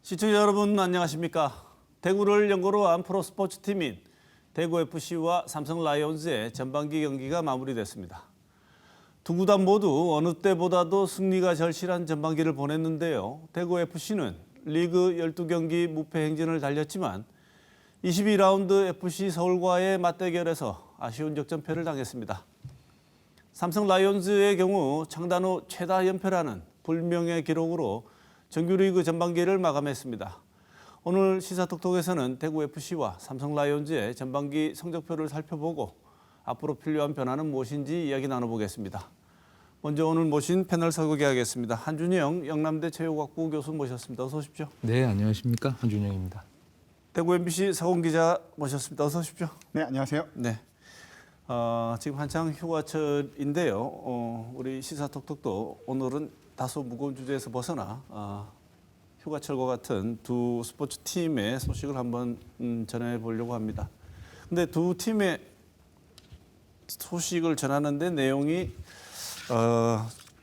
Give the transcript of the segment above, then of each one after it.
시청자 여러분 안녕하십니까? 대구를 연고로 한 프로스포츠팀인 대구FC와 삼성 라이온즈의 전반기 경기가 마무리됐습니다. 두 구단 모두 어느 때보다도 승리가 절실한 전반기를 보냈는데요. 대구FC는 리그 12경기 무패 행진을 달렸지만 22라운드 FC 서울과의 맞대결에서 아쉬운 역전패를 당했습니다. 삼성 라이온즈의 경우 창단 후 최다 연패라는 불명예 기록으로 정규리그 전반기를 마감했습니다. 오늘 시사톡톡에서는 대구FC와 삼성 라이온즈의 전반기 성적표를 살펴보고 앞으로 필요한 변화는 무엇인지 이야기 나눠보겠습니다. 먼저 오늘 모신 패널 소개하겠습니다. 한준영 영남대 체육학부 교수 모셨습니다. 어서 오십시오. 네, 안녕하십니까. 한준영입니다. 대구 MBC 서공 기자 모셨습니다. 어서 오십시오. 네, 안녕하세요. 네. 지금 한창 휴가철인데요. 우리 시사톡톡도 오늘은 다소 무거운 주제에서 벗어나 휴가철과 같은 두 스포츠 팀의 소식을 한번 전해보려고 합니다. 근데 두 팀의 소식을 전하는데 내용이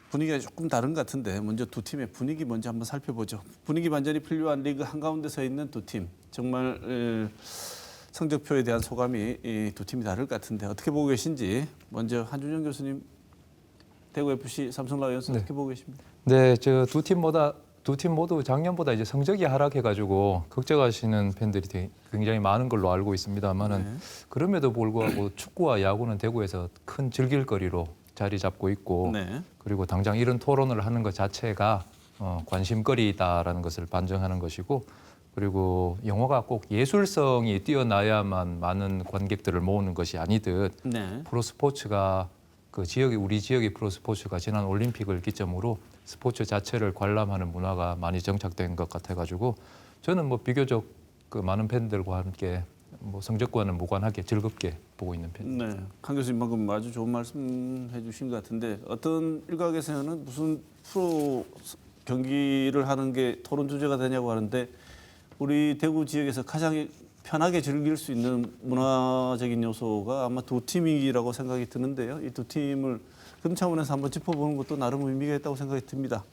분위기가 조금 다른 것 같은데 먼저 두 팀의 분위기 먼저 한번 살펴보죠. 분위기 반전이 필요한 리그 한가운데 서 있는 두 팀. 정말 성적표에 대한 소감이 이 두 팀이 다를 것 같은데 어떻게 보고 계신지 먼저 한준영 교수님 대구FC 삼성 라이온즈 어떻게 보고 계십니까? 네, 저 두 팀 모두 작년보다 이제 성적이 하락해가지고 걱정하시는 팬들이 굉장히 많은 걸로 알고 있습니다만은 그럼에도 불구하고 축구와 야구는 대구에서 큰 즐길거리로 자리 잡고 있고 그리고 당장 이런 토론을 하는 것 자체가 관심거리다라는 것을 반증하는 것이고 그리고 영화가 꼭 예술성이 뛰어나야만 많은 관객들을 모으는 것이 아니듯 프로스포츠가 우리 지역의 프로스포츠가 지난 올림픽을 기점으로 스포츠 자체를 관람하는 문화가 많이 정착된 것 같아가지고 저는 비교적 많은 팬들과 함께 성적과는 무관하게 즐겁게 보고 있는 편입니다. 네, 강 교수님 방금 아주 좋은 말씀해 주신 것 같은데 어떤 일각에서는 무슨 프로 경기를 하는 게 토론 주제가 되냐고 하는데 우리 대구 지역에서 가장 편하게 즐길 수 있는 문화적인 요소가 아마 두 팀이라고 생각이 드는데요. 이 두 팀을 그런 차원에서 한번 짚어보는 것도 나름 의미가 있다고 생각이 듭니다.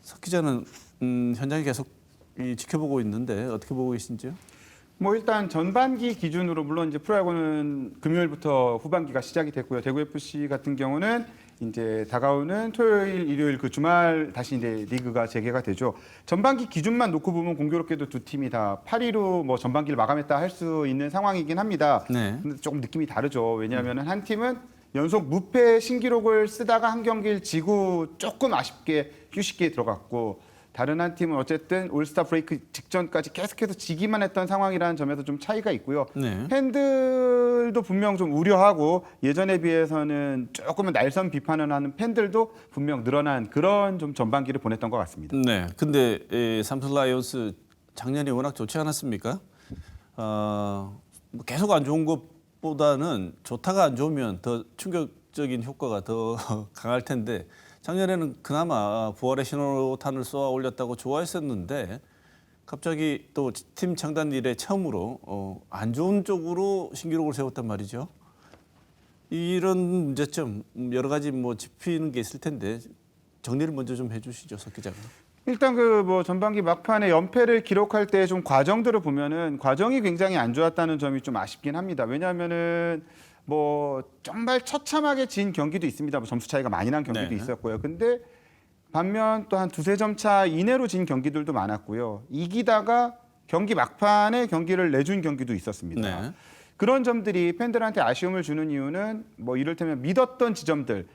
석 기자는 현장에 계속 지켜보고 있는데 어떻게 보고 계신지요? 일단 전반기 기준으로 물론 이제 프로야구는 금요일부터 후반기가 시작이 됐고요. 대구FC 같은 경우는 이제 다가오는 토요일, 일요일 그 주말 다시 이제 리그가 재개가 되죠. 전반기 기준만 놓고 보면 공교롭게도 두 팀이 다 8위로 전반기를 마감했다 할 수 있는 상황이긴 합니다. 근데 조금 느낌이 다르죠. 왜냐하면 한 팀은 연속 무패 신기록을 쓰다가 한 경기를 지고 조금 아쉽게 휴식기에 들어갔고 다른 한 팀은 어쨌든 올스타 브레이크 직전까지 계속해서 지기만 했던 상황이라는 점에서 좀 차이가 있고요. 팬들도 분명 좀 우려하고 예전에 비해서는 조금은 날선 비판을 하는 팬들도 분명 늘어난 그런 좀 전반기를 보냈던 것 같습니다. 네, 근데 삼성 라이온스 작년이 워낙 좋지 않았습니까? 계속 안 좋은 것보다는 좋다가 안 좋으면 더 충격적인 효과가 더 강할 텐데 작년에는 그나마 부활의 신호탄을 쏘아 올렸다고 좋아했었는데 갑자기 또 팀 창단 이래 처음으로 안 좋은 쪽으로 신기록을 세웠단 말이죠. 이런 문제점 여러 가지 짚히는 게 있을 텐데 정리를 먼저 좀 해주시죠, 석 기자가. 일단 전반기 막판에 연패를 기록할 때 좀 과정들을 보면은 과정이 굉장히 안 좋았다는 점이 좀 아쉽긴 합니다. 왜냐하면은 정말 처참하게 진 경기도 있습니다. 점수 차이가 많이 난 경기도 있었고요. 근데 반면 또 한 두세 점 차 이내로 진 경기들도 많았고요. 이기다가 경기 막판에 경기를 내준 경기도 있었습니다. 그런 점들이 팬들한테 아쉬움을 주는 이유는 이를테면 믿었던 지점들,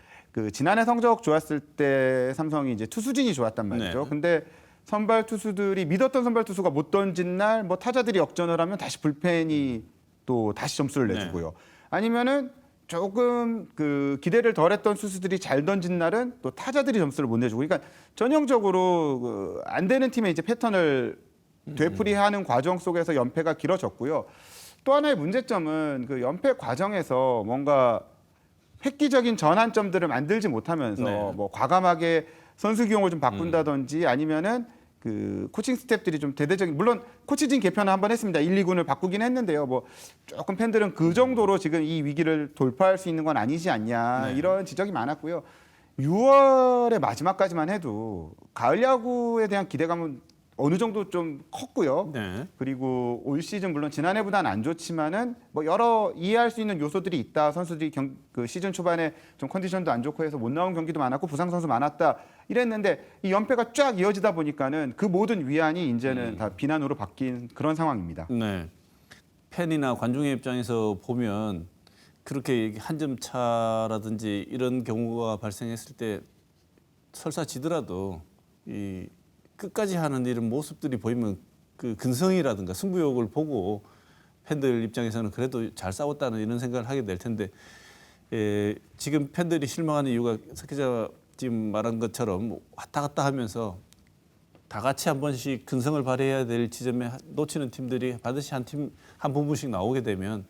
지난해 성적 좋았을 때 삼성이 이제 투수진이 좋았단 말이죠. 근데 선발 투수들이 믿었던 선발 투수가 못 던진 날 타자들이 역전을 하면 다시 불펜이 또 다시 점수를 내주고요. 아니면은 조금 기대를 덜했던 투수들이 잘 던진 날은 또 타자들이 점수를 못 내주고, 그러니까 전형적으로 안 되는 팀의 이제 패턴을 되풀이하는 과정 속에서 연패가 길어졌고요. 또 하나의 문제점은 연패 과정에서 뭔가 획기적인 전환점들을 만들지 못하면서 과감하게 선수 기용을 좀 바꾼다든지 아니면은 코칭 스태프들이 좀 대대적인, 물론 코치진 개편을 한번 했습니다. 1, 2군을 바꾸긴 했는데요. 조금 팬들은 그 정도로 지금 이 위기를 돌파할 수 있는 건 아니지 않냐 이런 지적이 많았고요. 6월의 마지막까지만 해도 가을 야구에 대한 기대감은 어느 정도 좀 컸고요. 네. 그리고 올 시즌 물론 지난해보다는 안 좋지만은 뭐 여러 이해할 수 있는 요소들이 있다. 선수들이 그 시즌 초반에 좀 컨디션도 안 좋고 해서 못 나온 경기도 많았고 부상 선수 많았다. 이랬는데 이 연패가 쫙 이어지다 보니까는 그 모든 위안이 이제는 다 비난으로 바뀐 그런 상황입니다. 네. 팬이나 관중의 입장에서 보면 그렇게 한 점 차라든지 이런 경우가 발생했을 때 설사 지더라도 이 끝까지 하는 이런 모습들이 보이면 그 근성이라든가 승부욕을 보고 팬들 입장에서는 그래도 잘 싸웠다는 이런 생각을 하게 될 텐데 지금 팬들이 실망하는 이유가 석 기자 지금 말한 것처럼 왔다 갔다 하면서 다 같이 한 번씩 근성을 발휘해야 될 지점에 놓치는 팀들이 반드시 한 부분씩 나오게 되면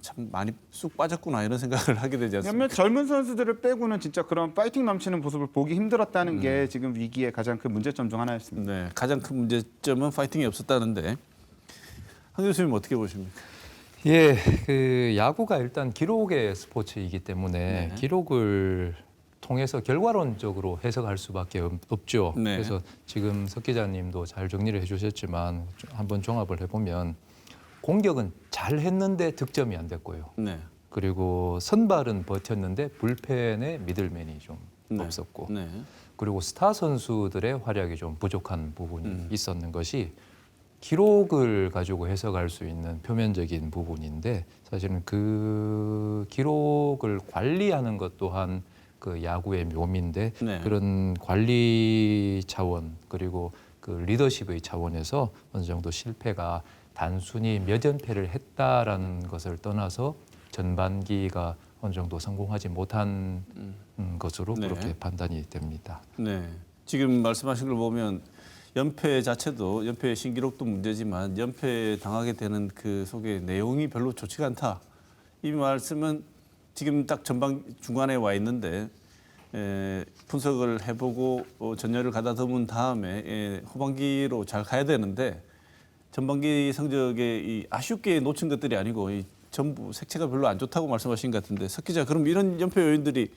참 많이 쑥 빠졌구나 이런 생각을 하게 되지 않습니까? 몇몇 젊은 선수들을 빼고는 진짜 그런 파이팅 넘치는 모습을 보기 힘들었다는 게 지금 위기의 가장 큰 문제점 중 하나였습니다. 네, 가장 큰 문제점은 파이팅이 없었다는데 한 교수님 어떻게 보십니까? 예, 그 야구가 일단 기록의 스포츠이기 때문에 네. 기록을 통해서 결과론적으로 해석할 수밖에 없죠. 네. 그래서 지금 석 기자님도 잘 정리를 해주셨지만 한번 종합을 해보면 공격은 잘 했는데 득점이 안 됐고요. 네, 그리고 선발은 버텼는데 불펜에 미들맨이 좀 네. 없었고 네, 그리고 스타 선수들의 활약이 좀 부족한 부분이 있었는 것이 기록을 가지고 해석할 수 있는 표면적인 부분인데 사실은 그 기록을 관리하는 것 또한 그 야구의 묘미인데 네. 그런 관리 차원 그리고 그 리더십의 차원에서 어느 정도 실패가 단순히 몇 연패를 했다라는 것을 떠나서 전반기가 어느 정도 성공하지 못한 것으로 네. 그렇게 판단이 됩니다. 네. 지금 말씀하신 걸 보면 연패 자체도 연패 신기록도 문제지만 연패 당하게 되는 그 속의 내용이 별로 좋지가 않다. 이 말씀은 지금 딱 전반 중간에 와 있는데 분석을 해보고 전열을 가다듬은 다음에 후반기로 잘 가야 되는데 전반기 성적에 이 아쉽게 놓친 것들이 아니고 이 전부 색채가 별로 안 좋다고 말씀하신 것 같은데 석 기자 그럼 이런 연패 요인들이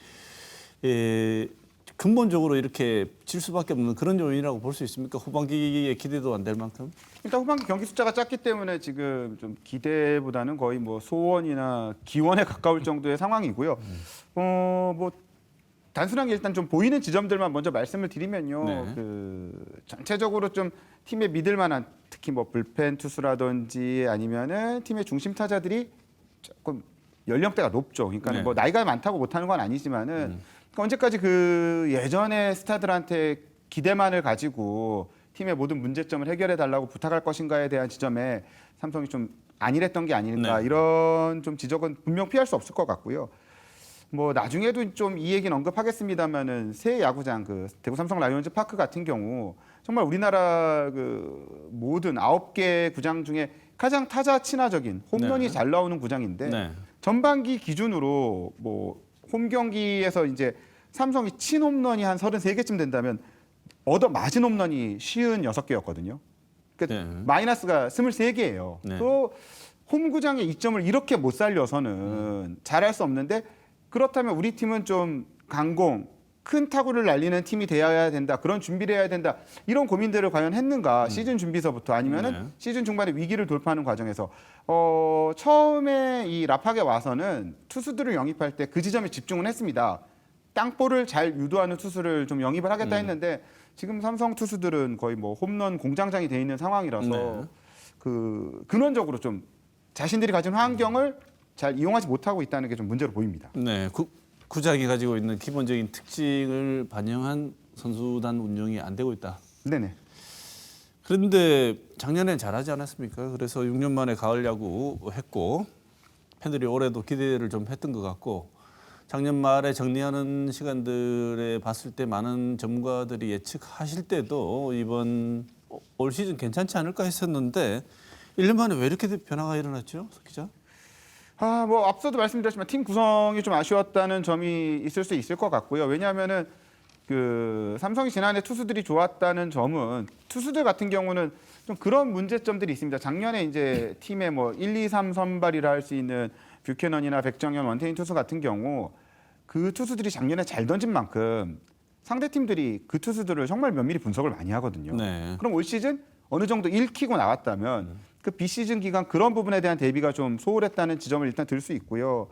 근본적으로 이렇게 질 수밖에 없는 그런 요인이라고 볼 수 있습니까? 후반기에 기대도 안 될 만큼? 일단 후반기 경기 숫자가 작기 때문에 지금 좀 기대보다는 거의 뭐 소원이나 기원에 가까울 정도의 상황이고요. 뭐 단순하게 일단 좀 보이는 지점들만 먼저 말씀을 드리면요. 네. 그 전체적으로 좀 팀에 믿을 만한 특히 뭐 불펜 투수라든지 아니면은 팀의 중심 타자들이 조금 연령대가 높죠. 그러니까 네. 뭐 나이가 많다고 못하는 건 아니지만은 그러니까 언제까지 그 예전의 스타들한테 기대만을 가지고 팀의 모든 문제점을 해결해 달라고 부탁할 것인가에 대한 지점에 삼성이 좀 안일했던 게 아닌가 네. 이런 좀 지적은 분명 피할 수 없을 것 같고요. 뭐 나중에도 좀 이 얘기는 언급하겠습니다만은 새 야구장 그 대구 삼성 라이온즈 파크 같은 경우 정말 우리나라 그 모든 9개 구장 중에 가장 타자 친화적인 홈런이 네. 잘 나오는 구장인데 네. 전반기 기준으로 뭐 홈 경기에서 이제 삼성이 친 홈런이 한 33개쯤 된다면 얻어 맞은 홈런이 56개였거든요. 그러니까 네. 마이너스가 23개예요. 네. 또 홈구장의 이점을 이렇게 못 살려서는 잘할 수 없는데 그렇다면 우리 팀은 좀 강공, 큰 타구를 날리는 팀이 되어야 된다. 그런 준비를 해야 된다. 이런 고민들을 과연 했는가? 시즌 준비서부터 아니면은 네. 시즌 중반에 위기를 돌파하는 과정에서 처음에 이 라팍에 와서는 투수들을 영입할 때 그 지점에 집중을 했습니다. 땅볼을 잘 유도하는 투수를 좀 영입을 하겠다 했는데 지금 삼성 투수들은 거의 뭐 홈런 공장장이 돼 있는 상황이라서 네. 그 근원적으로 좀 자신들이 가진 환경을 잘 이용하지 못하고 있다는 게 좀 문제로 보입니다. 네. 구장이 가지고 있는 기본적인 특징을 반영한 선수단 운영이 안 되고 있다. 네네. 그런데 작년엔 잘하지 않았습니까? 그래서 6년 만에 가을 야구 했고 팬들이 올해도 기대를 좀 했던 것 같고 작년 말에 정리하는 시간들에 봤을 때 많은 전문가들이 예측하실 때도 이번 올 시즌 괜찮지 않을까 했었는데 1년 만에 왜 이렇게 변화가 일어났죠? 석 기자? 뭐 앞서도 말씀드렸지만 팀 구성이 좀 아쉬웠다는 점이 있을 수 있을 것 같고요. 왜냐하면은 그 삼성이 지난해 투수들이 좋았다는 점은 투수들 같은 경우는 좀 그런 문제점들이 있습니다. 작년에 이제 팀의 뭐 1, 2, 3 선발이라 할 수 있는 뷰캐넌이나 백정현, 원태인 투수 같은 경우 그 투수들이 작년에 잘 던진 만큼 상대 팀들이 그 투수들을 정말 면밀히 분석을 많이 하거든요. 네. 그럼 올 시즌 어느 정도 읽히고 나왔다면 그 비시즌 기간 그런 부분에 대한 대비가 좀 소홀했다는 지점을 일단 들 수 있고요.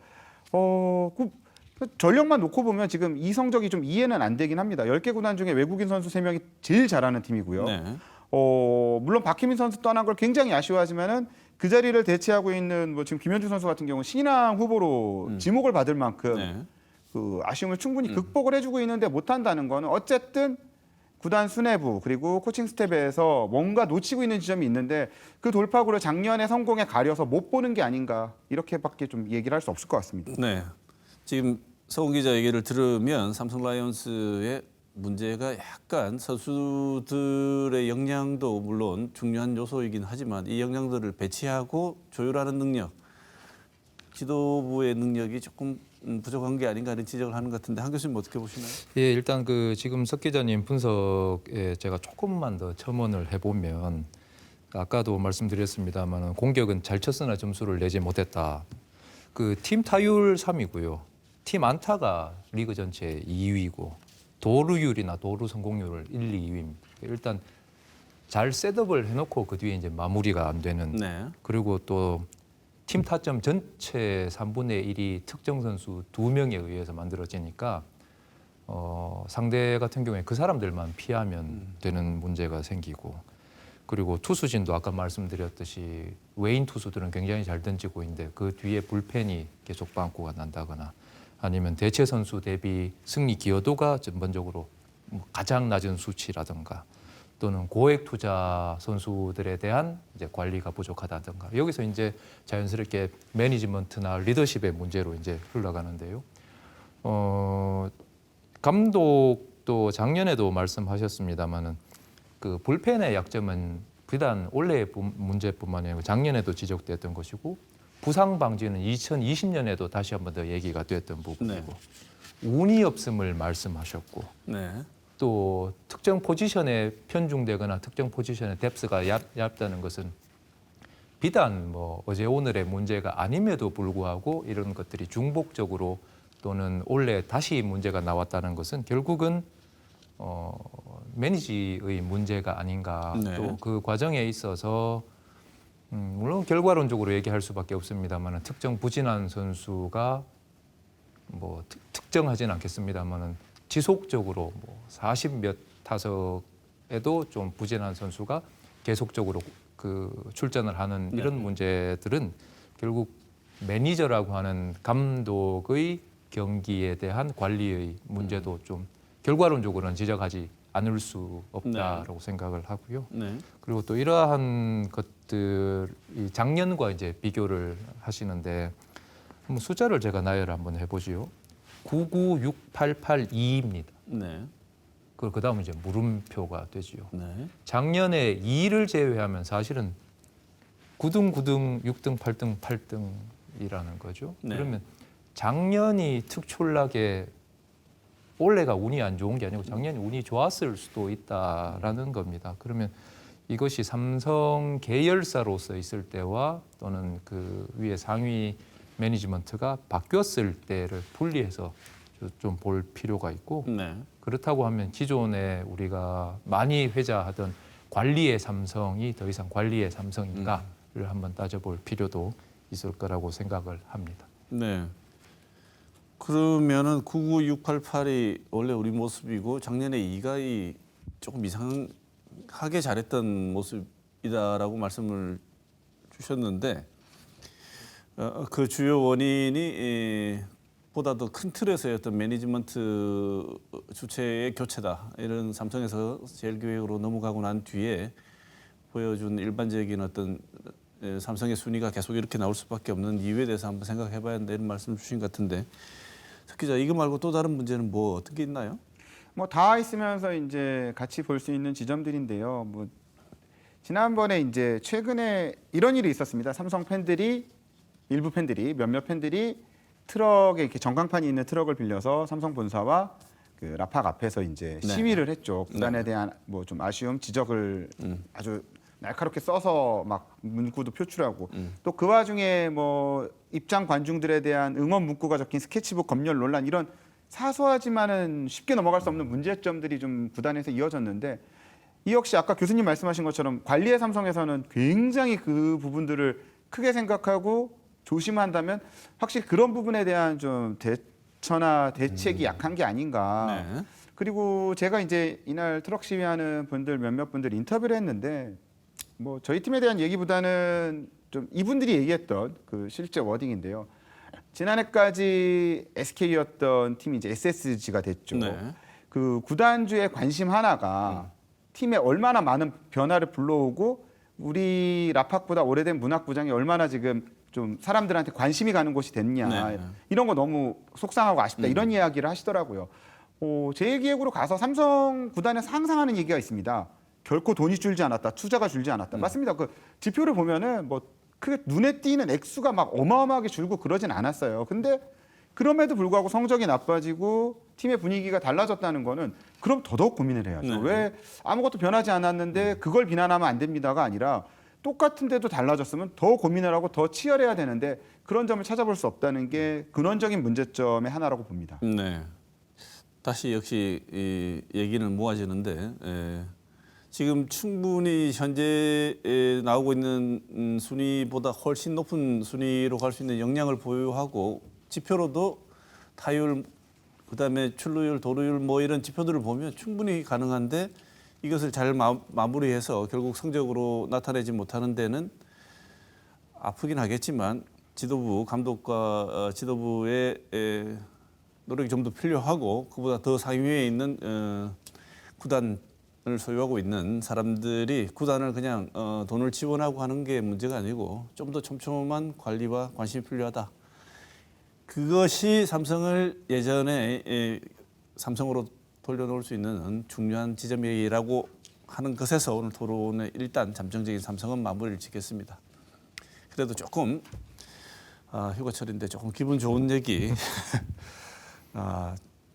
그 전력만 놓고 보면 지금 이 성적이 좀 이해는 안 되긴 합니다. 10개 구단 중에 외국인 선수 3명이 제일 잘하는 팀이고요. 네. 물론 박희민 선수 떠난 걸 굉장히 아쉬워하지만은 그 자리를 대체하고 있는 뭐 지금 김현주 선수 같은 경우는 신인왕 후보로 지목을 받을 만큼 네. 그 아쉬움을 충분히 극복을 해주고 있는데 못한다는 거는 어쨌든 구단 수뇌부 그리고 코칭 스텝에서 뭔가 놓치고 있는 지점이 있는데 그 돌파구를 작년의 성공에 가려서 못 보는 게 아닌가 이렇게밖에 좀 얘기를 할 수 없을 것 같습니다. 네. 지금 서훈 기자 얘기를 들으면 삼성 라이온즈의 문제가 약간 선수들의 역량도 물론 중요한 요소이긴 하지만 이 역량들을 배치하고 조율하는 능력, 지도부의 능력이 조금 부족한 게 아닌가 하는 지적을 하는 것 같은데 한 교수님 어떻게 보시나요? 예, 일단 그 지금 석 기자님 분석에 제가 조금만 더 첨언을 해보면 아까도 말씀드렸습니다만 공격은 잘 쳤으나 점수를 내지 못했다. 그 팀 타율 3위고요. 팀 안타가 리그 전체 2위고 도루율이나 도루 성공률을 1, 2위입니다. 일단 잘 셋업을 해놓고 그 뒤에 이제 마무리가 안 되는. 네. 그리고 또 팀 타점 전체 3분의 1이 특정 선수 2명에 의해서 만들어지니까 상대 같은 경우에 그 사람들만 피하면 되는 문제가 생기고 그리고 투수진도 아까 말씀드렸듯이 외인 투수들은 굉장히 잘 던지고 있는데 그 뒤에 불펜이 계속 빵꾸가 난다거나 아니면 대체 선수 대비 승리 기여도가 전반적으로 가장 낮은 수치라든가 또는 고액 투자 선수들에 대한 이제 관리가 부족하다든가 여기서 이제 자연스럽게 매니지먼트나 리더십의 문제로 이제 흘러가는데요. 감독도 작년에도 말씀하셨습니다만은 그 불펜의 약점은 비단 올해의 문제뿐만 아니고 작년에도 지적됐던 것이고 부상 방지는 2020년에도 다시 한 번 더 얘기가 됐던 부분이고 운이 없음을 말씀하셨고 네. 또 특정 포지션에 편중되거나 특정 포지션의 뎁스가 얇다는 것은 비단 뭐 어제 오늘의 문제가 아님에도 불구하고 이런 것들이 중복적으로 또는 올해 다시 문제가 나왔다는 것은 결국은 매니지의 문제가 아닌가. 네. 또 그 과정에 있어서 물론 결과론적으로 얘기할 수밖에 없습니다만 특정 부진한 선수가 뭐 특정하진 않겠습니다만은 지속적으로 뭐 40몇 타석에도 좀 부진한 선수가 계속적으로 그 출전을 하는 이런 문제들은 결국 매니저라고 하는 감독의 경기에 대한 관리의 문제도 좀 결과론적으로는 지적하지 않을 수 없다라고 생각을 하고요. 네. 그리고 또 이러한 것들이 작년과 이제 비교를 하시는데 한번 숫자를 제가 나열을 한번 해보지요. 996882입니다. 네. 그 다음은 이제 물음표가 되지요. 네. 작년에 2를 제외하면 사실은 9등, 9등, 6등, 8등, 8등이라는 거죠. 네. 그러면 작년이 특출나게 올해가 운이 안 좋은 게 아니고 작년이 운이 좋았을 수도 있다라는 겁니다. 그러면 이것이 삼성 계열사로서 있을 때와 또는 그 위에 상위 매니지먼트가 바뀌었을 때를 분리해서 좀 볼 필요가 있고 네. 그렇다고 하면 기존에 우리가 많이 회자하던 관리의 삼성이 더 이상 관리의 삼성인가를 한번 따져볼 필요도 있을 거라고 생각을 합니다. 네. 그러면은 99688이 원래 우리 모습이고 작년에 이가이 조금 이상하게 잘했던 모습이다라고 말씀을 주셨는데 그 주요 원인이 보다 더 큰 틀에서의 어떤 매니지먼트 주체의 교체다. 이런 삼성에서 제일 기획으로 넘어가고 난 뒤에 보여준 일반적인 어떤 삼성의 순위가 계속 이렇게 나올 수밖에 없는 이유에 대해서 한번 생각해봐야 한다 이런 말씀 주신 것 같은데 석 기자 이거 말고 또 다른 문제는 뭐 어떤 게 있나요? 뭐 다 있으면서 이제 같이 볼 수 있는 지점들인데요. 뭐 지난번에 이제 최근에 이런 일이 있었습니다. 삼성 팬들이 일부 팬들이 몇몇 팬들이 트럭에 이렇게 전광판이 있는 트럭을 빌려서 삼성 본사와 그 라팍 앞에서 이제 네. 시위를 했죠. 구단에 대한 뭐 좀 아쉬움, 지적을 아주 날카롭게 써서 막 문구도 표출하고 또 그 와중에 뭐 입장 관중들에 대한 응원 문구가 적힌 스케치북 검열 논란 이런 사소하지만은 쉽게 넘어갈 수 없는 문제점들이 좀 구단에서 이어졌는데 이 역시 아까 교수님 말씀하신 것처럼 관리의 삼성에서는 굉장히 그 부분들을 크게 생각하고 조심한다면 확실히 그런 부분에 대한 좀 대처나 대책이 약한 게 아닌가. 네. 그리고 제가 이제 이날 트럭 시위하는 분들 몇몇 분들 인터뷰를 했는데 뭐 저희 팀에 대한 얘기보다는 좀 이분들이 얘기했던 그 실제 워딩인데요. 지난해까지 SK였던 팀이 이제 SSG가 됐죠. 네. 그 구단주의 관심 하나가 팀에 얼마나 많은 변화를 불러오고 우리 라팍보다 오래된 문학부장이 얼마나 지금 좀 사람들한테 관심이 가는 곳이 됐냐. 네. 이런 거 너무 속상하고 아쉽다. 이런 이야기를 하시더라고요. 제 기획으로 가서 삼성 구단에서 항상 하는 얘기가 있습니다. 결코 돈이 줄지 않았다. 투자가 줄지 않았다. 맞습니다. 그 지표를 보면은 뭐 크게 눈에 띄는 액수가 막 어마어마하게 줄고 그러진 않았어요. 근데 그럼에도 불구하고 성적이 나빠지고 팀의 분위기가 달라졌다는 거는 그럼 더더욱 고민을 해야죠. 네. 왜 아무것도 변하지 않았는데 그걸 비난하면 안 됩니다가 아니라 똑같은데도 달라졌으면 더 고민을 하고 더 치열해야 되는데 그런 점을 찾아볼 수 없다는 게 근원적인 문제점의 하나라고 봅니다. 네. 다시 역시 이 얘기는 모아지는데 지금 충분히 현재 나오고 있는 순위보다 훨씬 높은 순위로 갈 수 있는 역량을 보유하고 지표로도 타율, 그다음에 출루율, 도루율 뭐 이런 지표들을 보면 충분히 가능한데 이것을 잘 마무리해서 결국 성적으로 나타내지 못하는 데는 아프긴 하겠지만 지도부, 감독과 지도부의 노력이 좀 더 필요하고 그보다 더 상위에 있는 구단을 소유하고 있는 사람들이 구단을 그냥 돈을 지원하고 하는 게 문제가 아니고 좀 더 촘촘한 관리와 관심이 필요하다. 그것이 삼성을 예전에 삼성으로 돌려놓을 수 있는 중요한 지점이라고 하는 것에서 오늘 토론의 일단 잠정적인 삼성은 마무리를 짓겠습니다. 그래도 조금 휴가철인데 조금 기분 좋은 얘기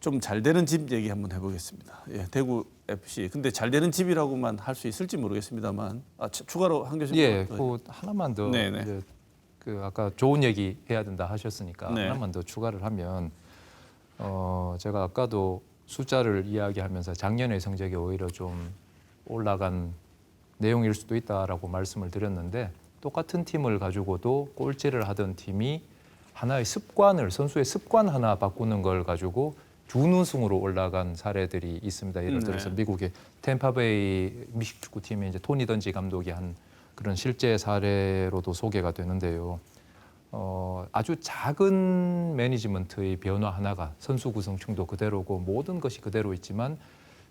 좀 잘 되는 집 얘기 한번 해보겠습니다. 예, 대구 FC. 근데 잘 되는 집이라고만 할 수 있을지 모르겠습니다만 추가로 한 교수님. 예, 그 하나만 더 네네. 이제 그 아까 좋은 얘기 해야 된다 하셨으니까 네. 하나만 더 추가를 하면 제가 아까도 숫자를 이야기하면서 작년의 성적이 오히려 좀 올라간 내용일 수도 있다라고 말씀을 드렸는데 똑같은 팀을 가지고도 꼴찌를 하던 팀이 하나의 습관을 선수의 습관 하나 바꾸는 걸 가지고 준우승으로 올라간 사례들이 있습니다. 예를 들어서 네. 미국의 템파베이 미식축구팀의 이제 토니 던지 감독이 한 그런 실제 사례로도 소개가 되는데요. 아주 작은 매니지먼트의 변화 하나가 선수 구성층도 그대로고 모든 것이 그대로 있지만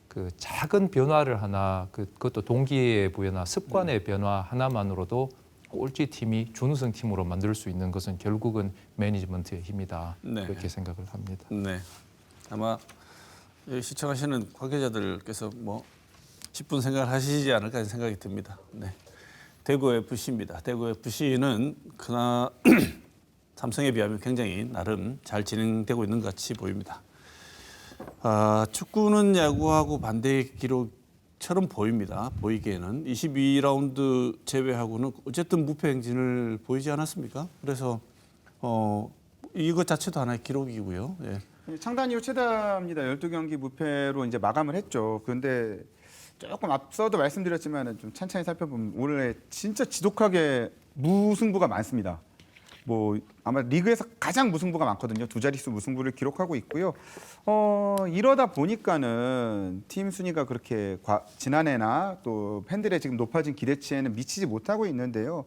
그 작은 변화를 하나 그것도 동기의 부여나 습관의 변화 하나만으로도 꼴찌 팀이 준우승 팀으로 만들 수 있는 것은 결국은 매니지먼트의 힘이다. 네. 그렇게 생각을 합니다. 네. 아마 여기 시청하시는 관계자들께서 뭐 10분 생각을 하시지 않을까 생각이 듭니다. 네. 대구 FC입니다. 대구 FC는 그나 삼성에 비하면 굉장히 나름 잘 진행되고 있는 것 같이 보입니다. 축구는 야구하고 반대의 기록처럼 보입니다. 보이기에는 22라운드 제외하고는 어쨌든 무패 행진을 보이지 않았습니까? 그래서 이것 자체도 하나의 기록이고요. 예. 창단 이후 최다입니다. 12경기 무패로 이제 마감을 했죠. 그런데 조금 앞서도 말씀드렸지만 좀 찬찬히 살펴보면 올해 진짜 지독하게 무승부가 많습니다. 뭐 아마 리그에서 가장 무승부가 많거든요. 두 자릿수 무승부를 기록하고 있고요. 이러다 보니까는 팀 순위가 그렇게 지난해나 또 팬들의 지금 높아진 기대치에는 미치지 못하고 있는데요.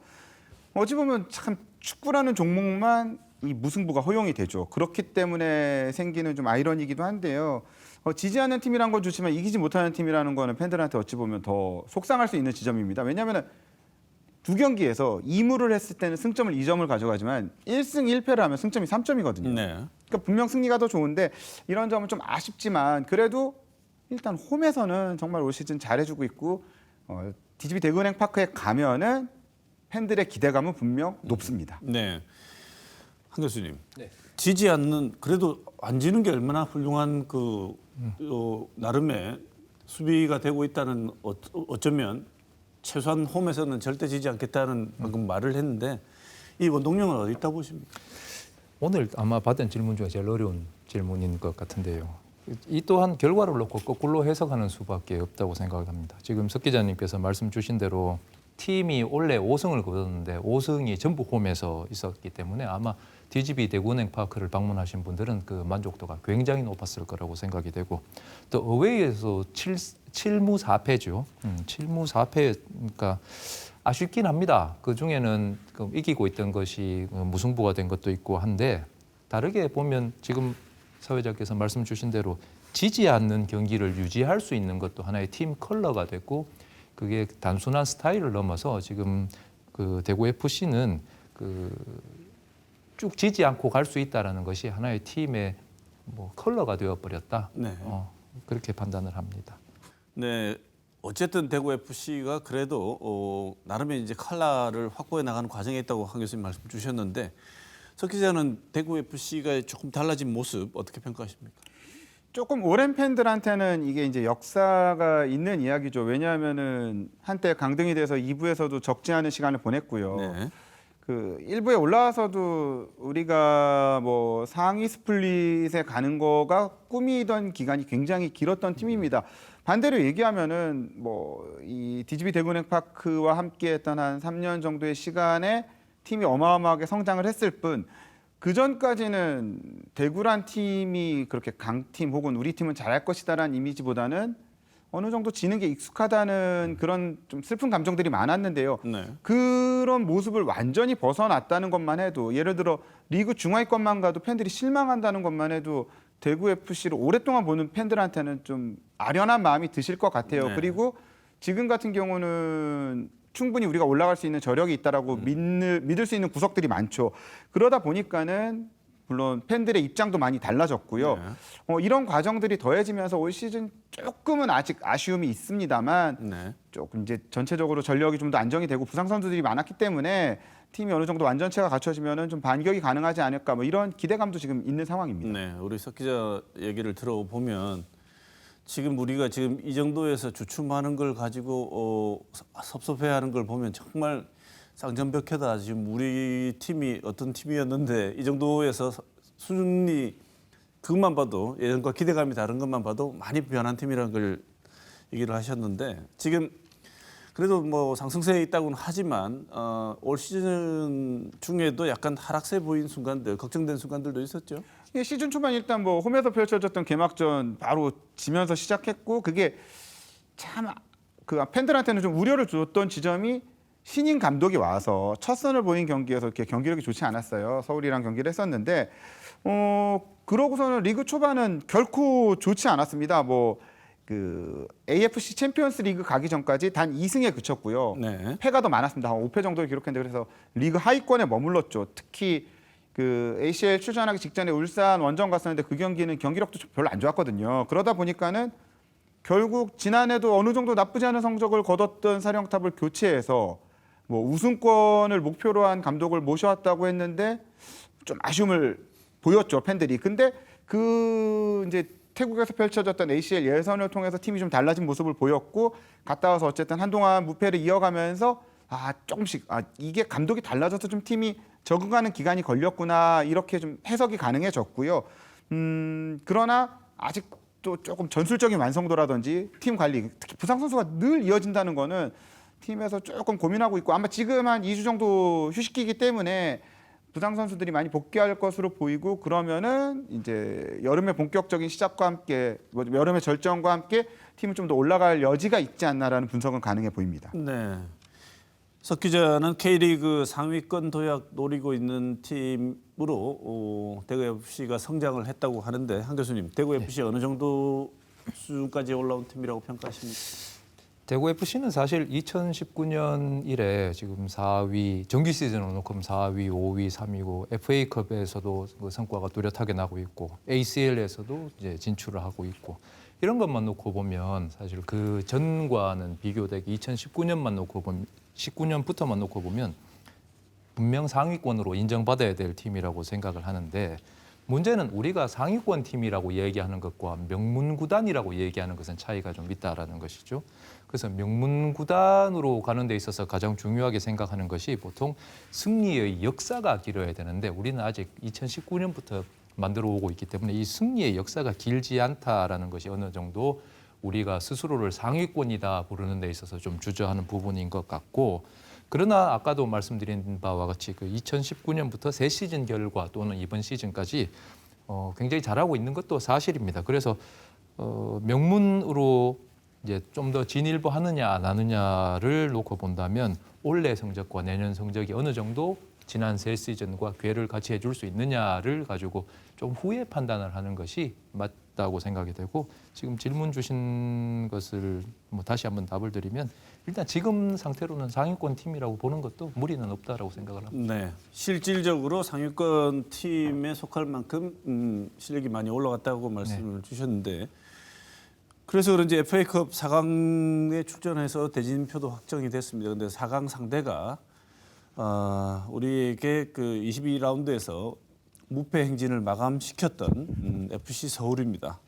어찌 보면 참 축구라는 종목만 이 무승부가 허용이 되죠. 그렇기 때문에 생기는 좀 아이러니이기도 한데요. 지지하는 팀이란 건 좋지만 이기지 못하는 팀이라는 거는 팬들한테 어찌 보면 더 속상할 수 있는 지점입니다. 왜냐하면 두 경기에서 2무를 했을 때는 승점을 2점을 가져가지만 1승 1패를 하면 승점이 3점이거든요. 네. 그러니까 분명 승리가 더 좋은데 이런 점은 좀 아쉽지만 그래도 일단 홈에서는 정말 올 시즌 잘해주고 있고 DGB 대구은행 파크에 가면은 팬들의 기대감은 분명 높습니다. 네. 한 교수님. 네. 지지 않는 그래도 안 지는 게 얼마나 훌륭한 그 나름의 수비가 되고 있다는 어쩌면 최소한 홈에서는 절대 지지 않겠다는 방금 말을 했는데 이 원동력은 어디 있다 보십니까? 오늘 아마 받은 질문 중에 제일 어려운 질문인 것 같은데요. 이 또한 결과를 놓고 거꾸로 해석하는 수밖에 없다고 생각합니다. 지금 석 기자님께서 말씀 주신 대로 팀이 원래 5승을 거뒀는데 5승이 전부 홈에서 있었기 때문에 아마 DGB 대구은행 파크를 방문하신 분들은 그 만족도가 굉장히 높았을 거라고 생각이 되고 또 어웨이에서 7무 4패죠. 7무 4패 그러니까 아쉽긴 합니다. 그 중에는 이기고 있던 것이 무승부가 된 것도 있고 한데 다르게 보면 지금 사회자께서 말씀 주신 대로 지지 않는 경기를 유지할 수 있는 것도 하나의 팀 컬러가 됐고 그게 단순한 스타일을 넘어서 지금 그 대구 FC는 쭉 지지 않고 갈 수 있다라는 것이 하나의 팀의 뭐 컬러가 되어버렸다. 네. 그렇게 판단을 합니다. 네, 어쨌든 대구 FC가 그래도 나름의 이제 컬러를 확보해 나가는 과정에 있다고 한 교수님 말씀 주셨는데 석 기자는 대구 FC가 조금 달라진 모습 어떻게 평가하십니까? 조금 오랜 팬들한테는 이게 이제 역사가 있는 이야기죠. 왜냐하면은 한때 강등이 돼서 2부에서도 적지 않은 시간을 보냈고요. 네. 그 1부에 올라와서도 우리가 뭐 상위 스플릿에 가는 거가 꿈이던 기간이 굉장히 길었던 팀입니다. 반대로 얘기하면은 뭐 이 DGB 대구은행 파크와 함께했던 한 3년 정도의 시간에 팀이 어마어마하게 성장을 했을 뿐 그 전까지는 대구란 팀이 그렇게 강팀 혹은 우리 팀은 잘할 것이다라는 이미지보다는 어느 정도 지는 게 익숙하다는 그런 좀 슬픈 감정들이 많았는데요. 네. 그런 모습을 완전히 벗어났다는 것만 해도 예를 들어 리그 중하위권만 가도 팬들이 실망한다는 것만 해도 대구 FC를 오랫동안 보는 팬들한테는 좀 아련한 마음이 드실 것 같아요. 네. 그리고 지금 같은 경우는 충분히 우리가 올라갈 수 있는 저력이 있다라고 믿을 수 있는 구석들이 많죠. 그러다 보니까는 물론 팬들의 입장도 많이 달라졌고요. 네. 이런 과정들이 더해지면서 올 시즌 조금은 아직 아쉬움이 있습니다만 네. 조금 이제 전체적으로 전력이 좀 더 안정이 되고 부상 선수들이 많았기 때문에 팀이 어느 정도 완전체가 갖춰지면은 좀 반격이 가능하지 않을까 뭐 이런 기대감도 지금 있는 상황입니다. 네, 우리 석 기자 얘기를 들어보면 지금 우리가 지금 이 정도에서 주춤하는 걸 가지고 섭섭해하는 걸 보면 정말 쌍전벽해다. 지금 우리 팀이 어떤 팀이었는데 이 정도에서 수준이 그것만 봐도 예전과 기대감이 다른 것만 봐도 많이 변한 팀이라는 걸 얘기를 하셨는데 지금 그래도 뭐 상승세에 있다고는 하지만 올 시즌 중에도 약간 하락세 보인 순간들, 걱정된 순간들도 있었죠. 예, 시즌 초반 일단 뭐 홈에서 펼쳐졌던 개막전 바로 지면서 시작했고 그게 참 그 팬들한테는 좀 우려를 줬던 지점이 신인 감독이 와서 첫 선을 보인 경기에서 이렇게 경기력이 좋지 않았어요. 서울이랑 경기를 했었는데 그러고서는 리그 초반은 결코 좋지 않았습니다. 그 AFC 챔피언스 리그 가기 전까지 단 2승에 그쳤고요. 네. 패가 더 많았습니다. 한 5패 정도를 기록했는데 그래서 리그 하위권에 머물렀죠. 특히 그 ACL 출전하기 직전에 울산 원정 갔었는데 그 경기는 경기력도 별로 안 좋았거든요. 그러다 보니까는 결국 지난해도 어느 정도 나쁘지 않은 성적을 거뒀던 사령탑을 교체해서 뭐 우승권을 목표로 한 감독을 모셔왔다고 했는데 좀 아쉬움을 보였죠, 팬들이. 근데 그 이제 태국에서 펼쳐졌던 ACL 예선을 통해서 팀이 좀 달라진 모습을 보였고 갔다 와서 어쨌든 한동안 무패를 이어가면서 조금씩 이게 감독이 달라져서 좀 팀이 적응하는 기간이 걸렸구나 이렇게 좀 해석이 가능해졌고요. 그러나 아직도 조금 전술적인 완성도라든지 팀 관리, 특히 부상 선수가 늘 이어진다는 거는 팀에서 조금 고민하고 있고 아마 지금 한 2주 정도 휴식기이기 때문에 부상 선수들이 많이 복귀할 것으로 보이고 그러면은 이제 여름의 본격적인 시작과 함께 여름의 절정과 함께 팀은 좀 더 올라갈 여지가 있지 않나라는 분석은 가능해 보입니다. 네. 석 기자는 K리그 상위권 도약 노리고 있는 팀으로 대구 FC가 성장을 했다고 하는데 한 교수님, 대구 FC 어느 정도 수준까지 올라온 팀이라고 평가하십니까? 대구 FC는 사실 2019년 이래 지금 4위 정규 시즌으로 놓고 보면 4위, 5위, 3위고 FA컵에서도 그 성과가 뚜렷하게 나고 있고 ACL에서도 이제 진출을 하고 있고 이런 것만 놓고 보면 사실 그 전과는 비교되게 2019년만 놓고 보면 19년부터만 놓고 보면 분명 상위권으로 인정받아야 될 팀이라고 생각을 하는데 문제는 우리가 상위권 팀이라고 얘기하는 것과 명문구단이라고 얘기하는 것은 차이가 좀 있다라는 것이죠. 그래서 명문구단으로 가는 데 있어서 가장 중요하게 생각하는 것이 보통 승리의 역사가 길어야 되는데 우리는 아직 2019년부터 만들어 오고 있기 때문에 이 승리의 역사가 길지 않다라는 것이 어느 정도 우리가 스스로를 상위권이다 부르는 데 있어서 좀 주저하는 부분인 것 같고, 그러나 아까도 말씀드린 바와 같이 그 2019년부터 새 시즌 결과 또는 이번 시즌까지 굉장히 잘하고 있는 것도 사실입니다. 그래서 명문으로 이제 좀 더 진일보하느냐 안 하느냐를 놓고 본다면 올해 성적과 내년 성적이 어느 정도 지난 새 시즌과 궤를 같이 해줄 수 있느냐를 가지고 좀 후에 판단을 하는 것이 맞다고 생각이 되고, 지금 질문 주신 것을 뭐 다시 한번 답을 드리면 일단 지금 상태로는 상위권 팀이라고 보는 것도 무리는 없다라고 생각을 합니다. 네, 실질적으로 상위권 팀에 속할 만큼 실력이 많이 올라갔다고 말씀을 주셨는데, 그래서 그런지 FA컵 4강에 출전해서 대진표도 확정이 됐습니다. 그런데 4강 상대가 우리에게 그 22라운드에서 무패 행진을 마감시켰던 FC 서울입니다.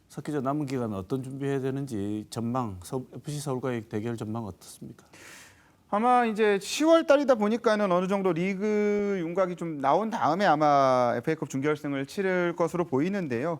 석 기자, 남은 기간 어떤 준비해야 되는지 전망, FC 서울과의 대결 전망 어떻습니까? 아마 이제 10월 달이다 보니까는 어느 정도 리그 윤곽이 좀 나온 다음에 아마 FA컵 준결승을 치를 것으로 보이는데요.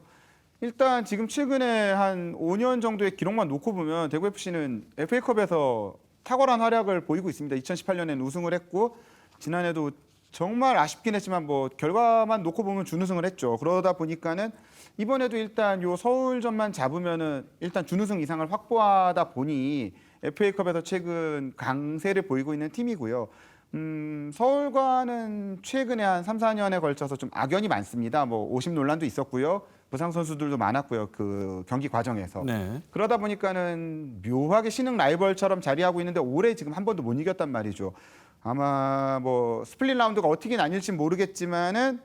일단 지금 최근에 한 5년 정도의 기록만 놓고 보면 대구 FC는 FA컵에서 탁월한 활약을 보이고 있습니다. 2018년에는 우승을 했고, 지난해도 정말 아쉽긴 했지만 뭐 결과만 놓고 보면 준우승을 했죠. 그러다 보니까는 이번에도 일단 요 서울전만 잡으면은 일단 준우승 이상을 확보하다 보니 FA컵에서 최근 강세를 보이고 있는 팀이고요. 서울과는 최근에 한 3, 4년에 걸쳐서 좀 악연이 많습니다. 뭐 오심 논란도 있었고요. 부상 선수들도 많았고요. 그 경기 과정에서. 네. 그러다 보니까는 묘하게 신흥 라이벌처럼 자리하고 있는데 올해 지금 한 번도 못 이겼단 말이죠. 아마 뭐 스플릿 라운드가 어떻게 나뉠지 모르겠지만은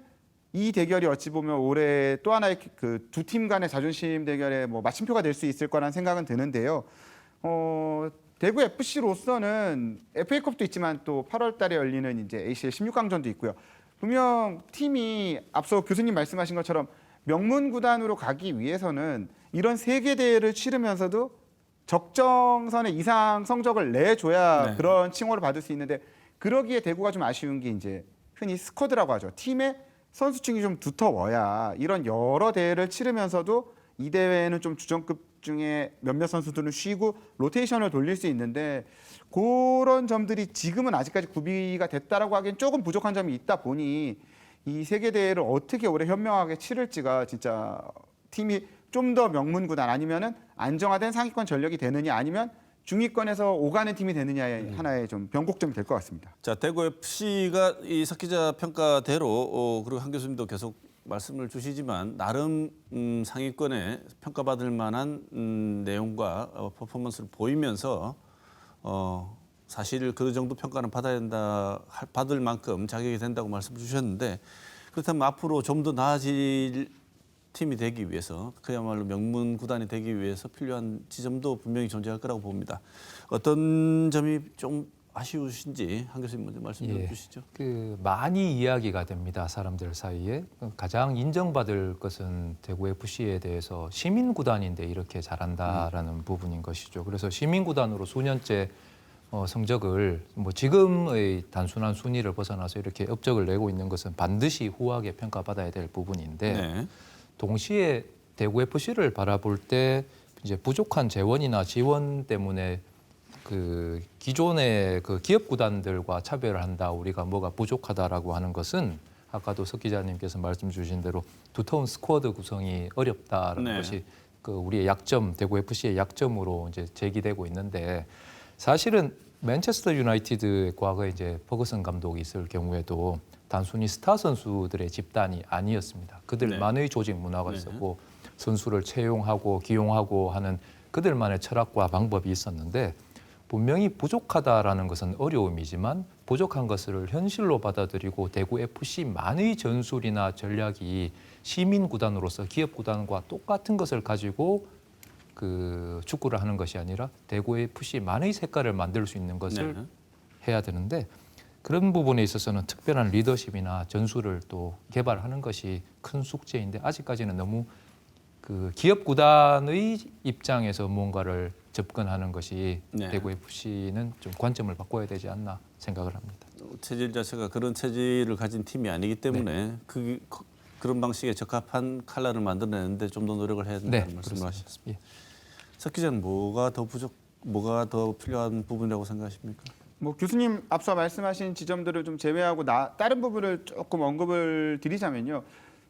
이 대결이 어찌 보면 올해 또 하나의 그 두 팀 간의 자존심 대결의 뭐 마침표가 될 수 있을 거라는 생각은 드는데요. 대구 FC로서는 FA컵도 있지만 또 8월 달에 열리는 이제 ACL 16강전도 있고요. 분명 팀이 앞서 교수님 말씀하신 것처럼 명문 구단으로 가기 위해서는 이런 세계 대회를 치르면서도 적정선의 이상 성적을 내줘야 네. 그런 칭호를 받을 수 있는데, 그러기에 대구가 좀 아쉬운 게 이제 흔히 스쿼드라고 하죠. 팀의 선수층이 좀 두터워야 이런 여러 대회를 치르면서도 이 대회는 좀 주전급 중에 몇몇 선수들은 쉬고 로테이션을 돌릴 수 있는데, 그런 점들이 지금은 아직까지 구비가 됐다라고 하기엔 조금 부족한 점이 있다 보니 이 세계 대회를 어떻게 올해 현명하게 치를지가 진짜 팀이 좀 더 명문 구단 아니면은 안정화된 상위권 전력이 되느냐, 아니면 중위권에서 오가는 팀이 되느냐의 하나의 좀 변곡점이 될 것 같습니다. 자, 대구 FC가 이 석 기자 평가대로 그리고 한 교수님도 계속 말씀을 주시지만 나름 상위권에 평가받을 만한 내용과 퍼포먼스를 보이면서 사실 그 정도 평가는 받을 만큼 자격이 된다고 말씀을 주셨는데, 그렇다면 앞으로 좀 더 나아질 팀이 되기 위해서, 그야말로 명문 구단이 되기 위해서 필요한 지점도 분명히 존재할 거라고 봅니다. 어떤 점이 좀 아쉬우신지 한 교수님 먼저 말씀 좀 주시죠. 그 많이 이야기가 됩니다. 사람들 사이에. 가장 인정받을 것은 대구 FC에 대해서 시민 구단인데 이렇게 잘한다라는 부분인 것이죠. 그래서 시민 구단으로 수년째 성적을 뭐 지금의 단순한 순위를 벗어나서 이렇게 업적을 내고 있는 것은 반드시 후하게 평가받아야 될 부분인데, 네. 동시에 대구 FC를 바라볼 때 이제 부족한 재원이나 지원 때문에 그 기존의 그 기업 구단들과 차별을 한다, 우리가 뭐가 부족하다라고 하는 것은 아까도 석 기자님께서 말씀 주신 대로 두터운 스쿼드 구성이 어렵다라는 네. 것이 그 우리의 약점, 대구 FC의 약점으로 이제 제기되고 있는데, 사실은 맨체스터 유나이티드의 과거에 이제 퍼거슨 감독이 있을 경우에도 단순히 스타 선수들의 집단이 아니었습니다. 그들만의 조직 문화가 있었고 선수를 채용하고 기용하고 하는 그들만의 철학과 방법이 있었는데, 분명히 부족하다라는 것은 어려움이지만 부족한 것을 현실로 받아들이고 대구 FC만의 전술이나 전략이 시민 구단으로서 기업 구단과 똑같은 것을 가지고 그 축구를 하는 것이 아니라 대구 FC만의 색깔을 만들 수 있는 것을 해야 되는데, 그런 부분에 있어서는 특별한 리더십이나 전술을 또 개발하는 것이 큰 숙제인데, 아직까지는 너무 그 기업 구단의 입장에서 뭔가를 접근하는 것이 대구 FC는 좀 관점을 바꿔야 되지 않나 생각을 합니다. 체질 자체가 그런 체질을 가진 팀이 아니기 때문에 그런 방식에 적합한 컬러를 만들어내는데 좀 더 노력을 해야 된다는 네, 말씀을 그렇습니다. 하셨습니다. 예. 석 기자는 뭐가 더 필요한 부분이라고 생각하십니까? 뭐 교수님 앞서 말씀하신 지점들을 좀 제외하고 다른 부분을 조금 언급을 드리자면요.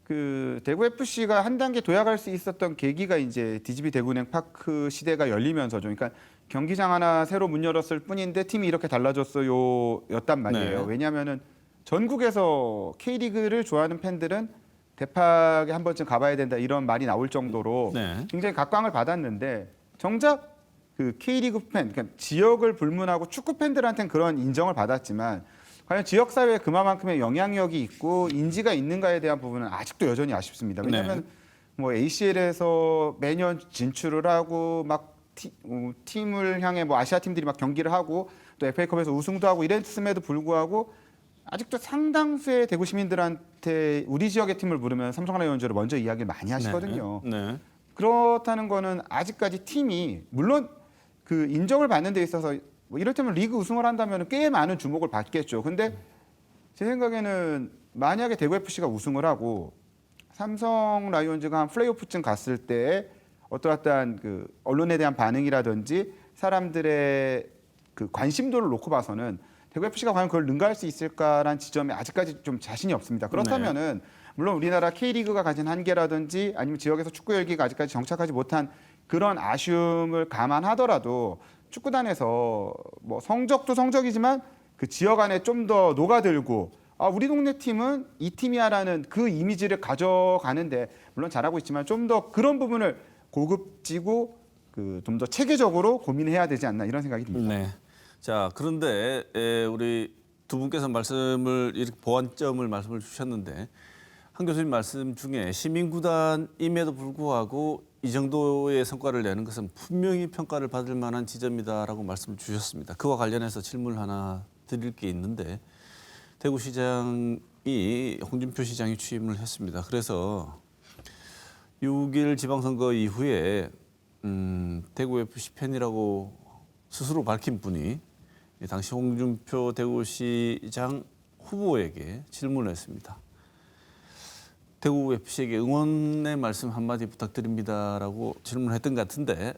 그 대구 FC가 한 단계 도약할 수 있었던 계기가 이제 DGB 대구은행 파크 시대가 열리면서죠. 그러니까 경기장 하나 새로 문 열었을 뿐인데 팀이 이렇게 달라졌어요였단 말이에요. 네. 왜냐하면은 전국에서 K리그를 좋아하는 팬들은 대팍에 한 번쯤 가봐야 된다 이런 말이 나올 정도로 네. 굉장히 각광을 받았는데 정작 그 K리그 팬, 그러니까 지역을 불문하고 축구 팬들한테는 그런 인정을 받았지만 과연 지역 사회에 그만큼의 영향력이 있고 인지가 있는가에 대한 부분은 아직도 여전히 아쉽습니다. 왜냐하면 뭐 ACL에서 매년 진출을 하고 막 팀을 향해 뭐 아시아 팀들이 막 경기를 하고 또 FA컵에서 우승도 하고 이랬음에도 불구하고 아직도 상당수의 대구 시민들한테 우리 지역의 팀을 부르면 삼성 라이온즈를 먼저 이야기를 많이 하시거든요. 네. 그렇다는 거는 아직까지 팀이 물론 그 인정을 받는 데 있어서 뭐 이를테면 리그 우승을 한다면 꽤 많은 주목을 받겠죠. 근데 제 생각에는 만약에 대구 FC가 우승을 하고 삼성 라이온즈가 한 플레이오프쯤 갔을 때 어떠한 그 언론에 대한 반응이라든지 사람들의 그 관심도를 놓고 봐서는 대구 FC가 과연 그걸 능가할 수 있을까라는 지점에 아직까지 좀 자신이 없습니다. 그렇다면은 물론 우리나라 K리그가 가진 한계라든지 아니면 지역에서 축구 열기가 아직까지 정착하지 못한 그런 아쉬움을 감안하더라도 축구단에서 뭐 성적도 성적이지만 그 지역 안에 좀 더 녹아들고 아 우리 동네 팀은 이 팀이야라는 그 이미지를 가져가는데 물론 잘하고 있지만 좀 더 그런 부분을 고급지고 그 좀 더 체계적으로 고민해야 되지 않나 이런 생각이 듭니다. 네. 자, 그런데 우리 두 분께서 말씀을 이렇게 보완점을 말씀을 주셨는데 한 교수님 말씀 중에 시민구단임에도 불구하고 이 정도의 성과를 내는 것은 분명히 평가를 받을 만한 지점이다라고 말씀을 주셨습니다. 그와 관련해서 질문 하나 드릴 게 있는데 대구시장이 홍준표 시장이 취임을 했습니다. 그래서 6일 지방선거 이후에 대구 FC 팬이라고 스스로 밝힌 분이 당시 홍준표 대구시장 후보에게 질문을 했습니다. 대구 FC에게 응원의 말씀 한마디 부탁드립니다라고 질문했던 것 같은데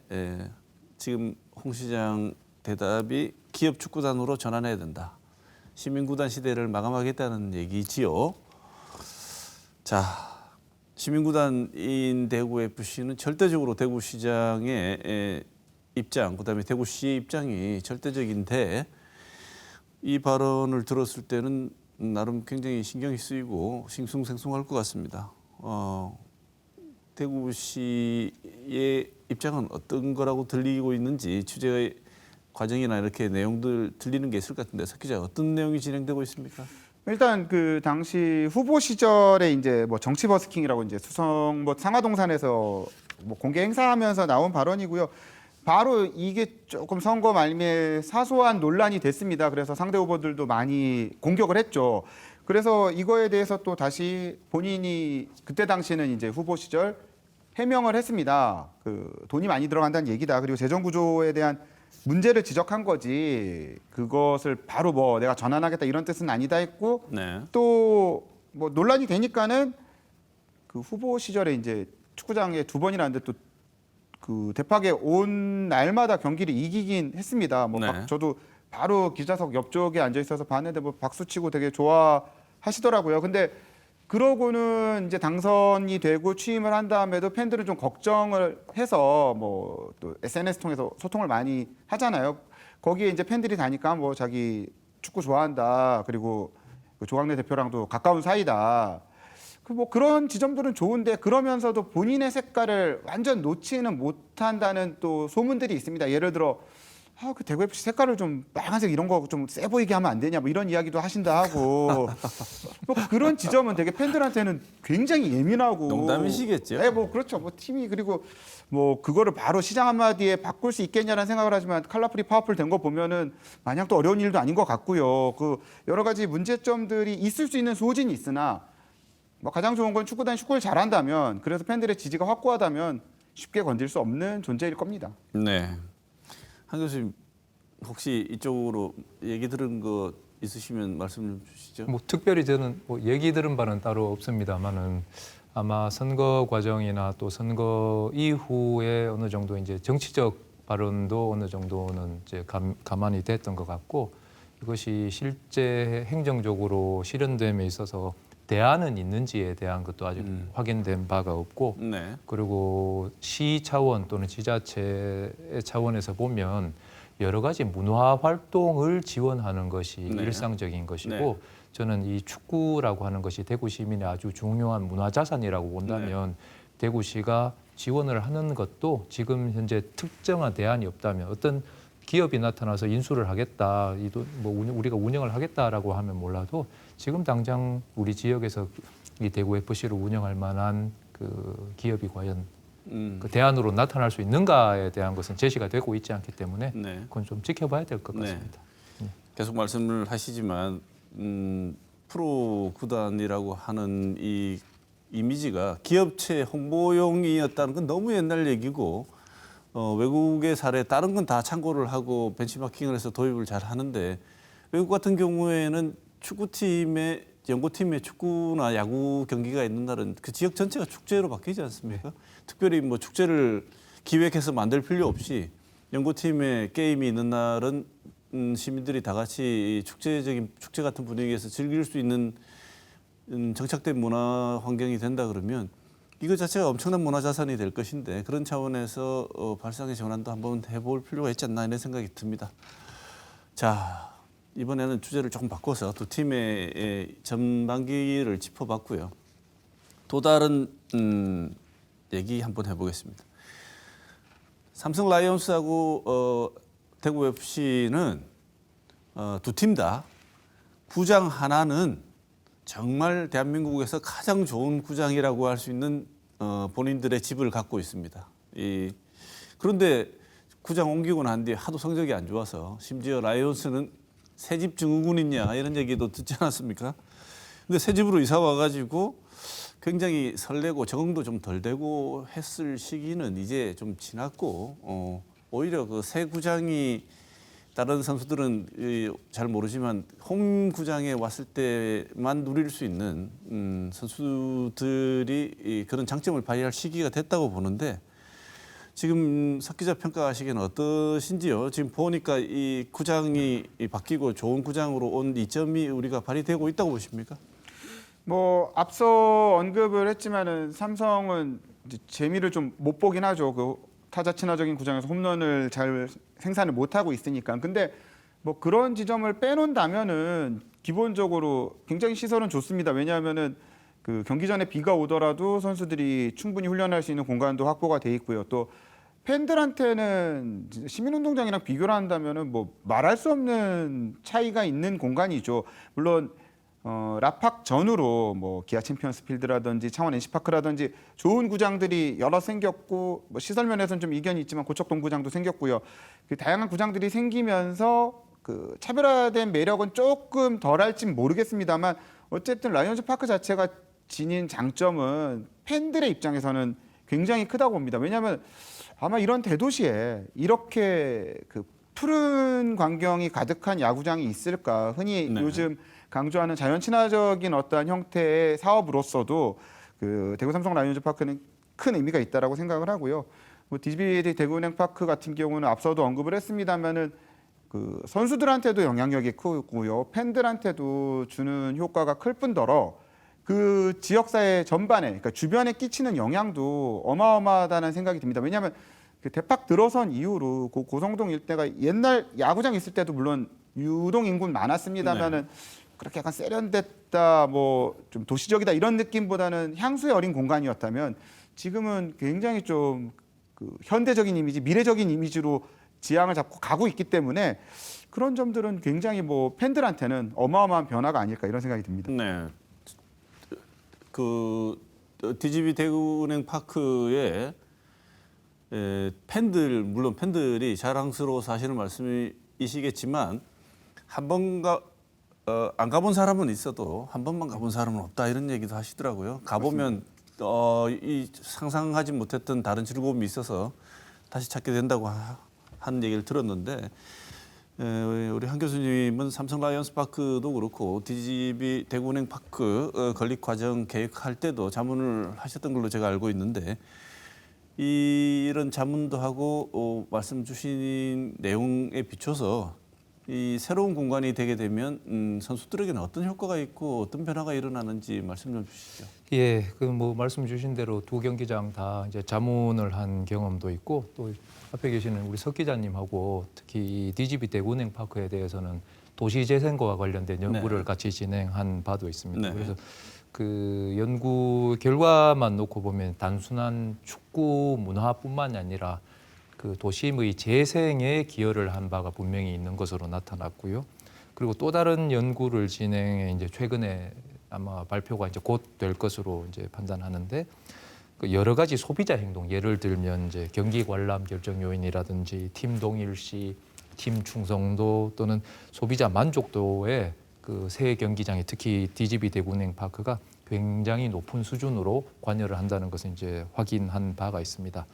지금 홍 시장 대답이 기업 축구단으로 전환해야 된다. 시민구단 시대를 마감하겠다는 얘기지요. 자, 시민구단인 대구 FC는 절대적으로 대구시장의 입장, 그다음에 대구시의 입장이 절대적인데 이 발언을 들었을 때는 나름 굉장히 신경이 쓰이고 싱숭생숭할 것 같습니다. 대구시의 입장은 어떤 거라고 들리고 있는지 취재 과정이나 이렇게 내용들 들리는 게 있을 것 같은데 석 기자 어떤 내용이 진행되고 있습니까? 일단 그 당시 후보 시절에 이제 뭐 정치 버스킹이라고 이제 수성 뭐 상하동산에서 뭐 공개 행사하면서 나온 발언이고요. 바로 이게 조금 선거 말미에 사소한 논란이 됐습니다. 그래서 상대 후보들도 많이 공격을 했죠. 그래서 이거에 대해서 또 다시 본인이 그때 당시에는 이제 후보 시절 해명을 했습니다. 그 돈이 많이 들어간다는 얘기다. 그리고 재정 구조에 대한 문제를 지적한 거지. 그것을 바로 뭐 내가 전환하겠다 이런 뜻은 아니다 했고 네. 또 뭐 논란이 되니까는 그 후보 시절에 이제 축구장에 두 번이나 왔는데 또 그 대팍에 온 날마다 경기를 이기긴 했습니다. 뭐 네. 저도 바로 기자석 옆쪽에 앉아 있어서 봤는데 뭐 박수 치고 되게 좋아하시더라고요. 근데 그러고는 이제 당선이 되고 취임을 한 다음에도 팬들은 좀 걱정을 해서 뭐 또 SNS 통해서 소통을 많이 하잖아요. 거기에 이제 팬들이 다니까 뭐 자기 축구 좋아한다. 그리고 그 조광래 대표랑도 가까운 사이다. 뭐 그런 지점들은 좋은데 그러면서도 본인의 색깔을 완전 놓지는 못한다는 또 소문들이 있습니다. 예를 들어 그 대구 FC 색깔을 좀 빨간색 이런 거 좀 세 보이게 하면 안 되냐 뭐 이런 이야기도 하신다 하고 뭐 그런 지점은 되게 팬들한테는 굉장히 예민하고 농담이시겠죠? 네, 뭐 그렇죠. 뭐 팀이 그리고 뭐 그거를 바로 시장 한마디에 바꿀 수 있겠냐라는 생각을 하지만 컬러풀이 파워풀 된 거 보면은 마냥 또 어려운 일도 아닌 것 같고요. 그 여러 가지 문제점들이 있을 수 있는 소진이 있으나 뭐 가장 좋은 건 축구단이 축구를 잘한다면 그래서 팬들의 지지가 확고하다면 쉽게 건들 수 없는 존재일 겁니다. 네. 한 교수님 혹시 이쪽으로 얘기 들은 거 있으시면 말씀 좀 주시죠. 뭐 특별히 저는 뭐 얘기 들은 바는 따로 없습니다만은 아마 선거 과정이나 또 선거 이후에 어느 정도 이제 정치적 발언도 어느 정도는 이제 감안이 됐던 것 같고 이것이 실제 행정적으로 실현됨에 있어서 대안은 있는지에 대한 것도 아직 확인된 바가 없고 네. 그리고 시 차원 또는 지자체 차원에서 보면 여러 가지 문화 활동을 지원하는 것이 네. 일상적인 것이고 네. 저는 이 축구라고 하는 것이 대구 시민의 아주 중요한 문화 자산이라고 본다면 대구시가 지원을 하는 것도 지금 현재 특정한 대안이 없다면 어떤 기업이 나타나서 인수를 하겠다, 우리가 운영을 하겠다라고 하면 몰라도 지금 당장 우리 지역에서 이 대구 FC를 운영할 만한 그 기업이 과연 그 대안으로 나타날 수 있는가에 대한 것은 제시가 되고 있지 않기 때문에 네. 그건 좀 지켜봐야 될 것 네. 같습니다. 계속 말씀을 하시지만 프로 구단이라고 하는 이 이미지가 기업체 홍보용이었다는 건 너무 옛날 얘기고 외국의 사례 다른 건 다 참고를 하고 벤치마킹을 해서 도입을 잘 하는데 외국 같은 경우에는 축구팀의 연고팀의 축구나 야구 경기가 있는 날은 그 지역 전체가 축제로 바뀌지 않습니까? 특별히 뭐 축제를 기획해서 만들 필요 없이 연고팀의 게임이 있는 날은 시민들이 다 같이 축제 같은 분위기에서 즐길 수 있는 정착된 문화 환경이 된다 그러면 이거 자체가 엄청난 문화 자산이 될 것인데 그런 차원에서 발상의 전환도 한번 해볼 필요가 있지 않나 이런 생각이 듭니다. 자, 이번에는 주제를 조금 바꿔서 두 팀의 전반기를 짚어봤고요. 또 다른 얘기 한번 해보겠습니다. 삼성 라이온스하고 대구 FC는 두 팀 다 구장 하나는 정말 대한민국에서 가장 좋은 구장이라고 할 수 있는 본인들의 집을 갖고 있습니다. 그런데 구장 옮기고 난 뒤에 하도 성적이 안 좋아서 심지어 라이온스는 새집 증후군 있냐 이런 얘기도 듣지 않았습니까? 근데 새 집으로 이사 와가지고 굉장히 설레고 적응도 좀 덜 되고 했을 시기는 이제 좀 지났고 오히려 그 새 구장이 다른 선수들은 잘 모르지만 홈 구장에 왔을 때만 누릴 수 있는 선수들이 그런 장점을 발휘할 시기가 됐다고 보는데 지금 석 기자 평가하시기에는 어떠신지요? 지금 보니까 이 구장이 바뀌고 좋은 구장으로 온 이점이 우리가 발휘되고 있다고 보십니까? 뭐 앞서 언급을 했지만은 삼성은 이제 재미를 좀 못 보긴 하죠. 그 타자 친화적인 구장에서 홈런을 잘 생산을 못 하고 있으니까. 근데 뭐 그런 지점을 빼놓는다면은 기본적으로 굉장히 시설은 좋습니다. 왜냐하면은 그 경기 전에 비가 오더라도 선수들이 충분히 훈련할 수 있는 공간도 확보가 돼 있고요. 또 팬들한테는 시민운동장이랑 비교를 한다면은 뭐 말할 수 없는 차이가 있는 공간이죠. 물론 라팍 전후로 뭐 기아 챔피언스 필드라든지 창원 NC파크라든지 좋은 구장들이 여러 생겼고 뭐 시설 면에서는 좀 이견이 있지만 고척동 구장도 생겼고요. 그 다양한 구장들이 생기면서 그 차별화된 매력은 조금 덜할진 모르겠습니다만 어쨌든 라이온즈 파크 자체가 지닌 장점은 팬들의 입장에서는 굉장히 크다고 봅니다. 왜냐하면 아마 이런 대도시에 이렇게 그 푸른 광경이 가득한 야구장이 있을까? 흔히 네. 요즘 강조하는 자연 친화적인 어떠한 형태의 사업으로서도 그 대구 삼성 라이온즈 파크는 큰 의미가 있다라고 생각을 하고요. 뭐 DBD 대구은행 파크 같은 경우는 앞서도 언급을 했습니다만은 그 선수들한테도 영향력이 크고요, 팬들한테도 주는 효과가 클 뿐더러 그 지역사회 전반에, 그러니까 주변에 끼치는 영향도 어마어마하다는 생각이 듭니다. 왜냐하면 그 대팍 들어선 이후로 그 고성동 일대가 옛날 야구장 있을 때도 물론 유동 인구는 많았습니다만은 그렇게 약간 세련됐다, 뭐 좀 도시적이다 이런 느낌보다는 향수에 어린 공간이었다면 지금은 굉장히 좀 그 현대적인 이미지, 미래적인 이미지로 지향을 잡고 가고 있기 때문에 그런 점들은 굉장히 뭐 팬들한테는 어마어마한 변화가 아닐까 이런 생각이 듭니다. 네. 그 DGB 대구은행 파크에 팬들, 물론 팬들이 자랑스러워서 하시는 말씀이시겠지만 한 번 안 가본 사람은 있어도 한 번만 가본 사람은 없다 이런 얘기도 하시더라고요. 가보면 이 상상하지 못했던 다른 즐거움이 있어서 다시 찾게 된다고 하는 얘기를 들었는데 우리 한 교수님은 삼성 라이온스 파크도 그렇고 DGB 대구은행 파크 건립 과정 계획할 때도 자문을 하셨던 걸로 제가 알고 있는데 이런 자문도 하고 말씀 주신 내용에 비춰서 이 새로운 공간이 되게 되면 선수들에게는 어떤 효과가 있고 어떤 변화가 일어나는지 말씀 좀 주시죠. 예, 그 뭐 말씀 주신 대로 두 경기장 다 이제 자문을 한 경험도 있고 또 앞에 계시는 우리 석 기자님하고 특히 이 DGB 대구은행 파크에 대해서는 도시재생과 관련된 연구를 네. 같이 진행한 바도 있습니다. 네. 그래서 그 연구 결과만 놓고 보면 단순한 축구 문화뿐만이 아니라 그 도심의 재생에 기여를 한 바가 분명히 있는 것으로 나타났고요. 그리고 또 다른 연구를 진행해 이제 최근에 아마 발표가 이제 곧 될 것으로 이제 판단하는데 그 여러 가지 소비자 행동, 예를 들면 이제 경기 관람 결정 요인이라든지 팀 동일시, 팀 충성도 또는 소비자 만족도에 그 새 경기장이 특히 DGB 대구은행 파크가 굉장히 높은 수준으로 관여를 한다는 것을 이제 확인한 바가 있습니다.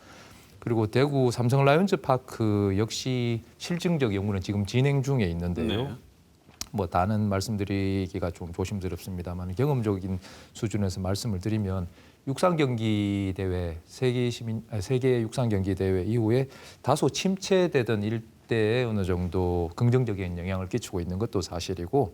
그리고 대구 삼성 라이온즈 파크 역시 실증적 연구는 지금 진행 중에 있는데요. 네. 뭐 다는 말씀드리기가 좀 조심스럽습니다만 경험적인 수준에서 말씀을 드리면 육상 경기 대회 세계 육상 경기 대회 이후에 다소 침체되던 일대에 어느 정도 긍정적인 영향을 끼치고 있는 것도 사실이고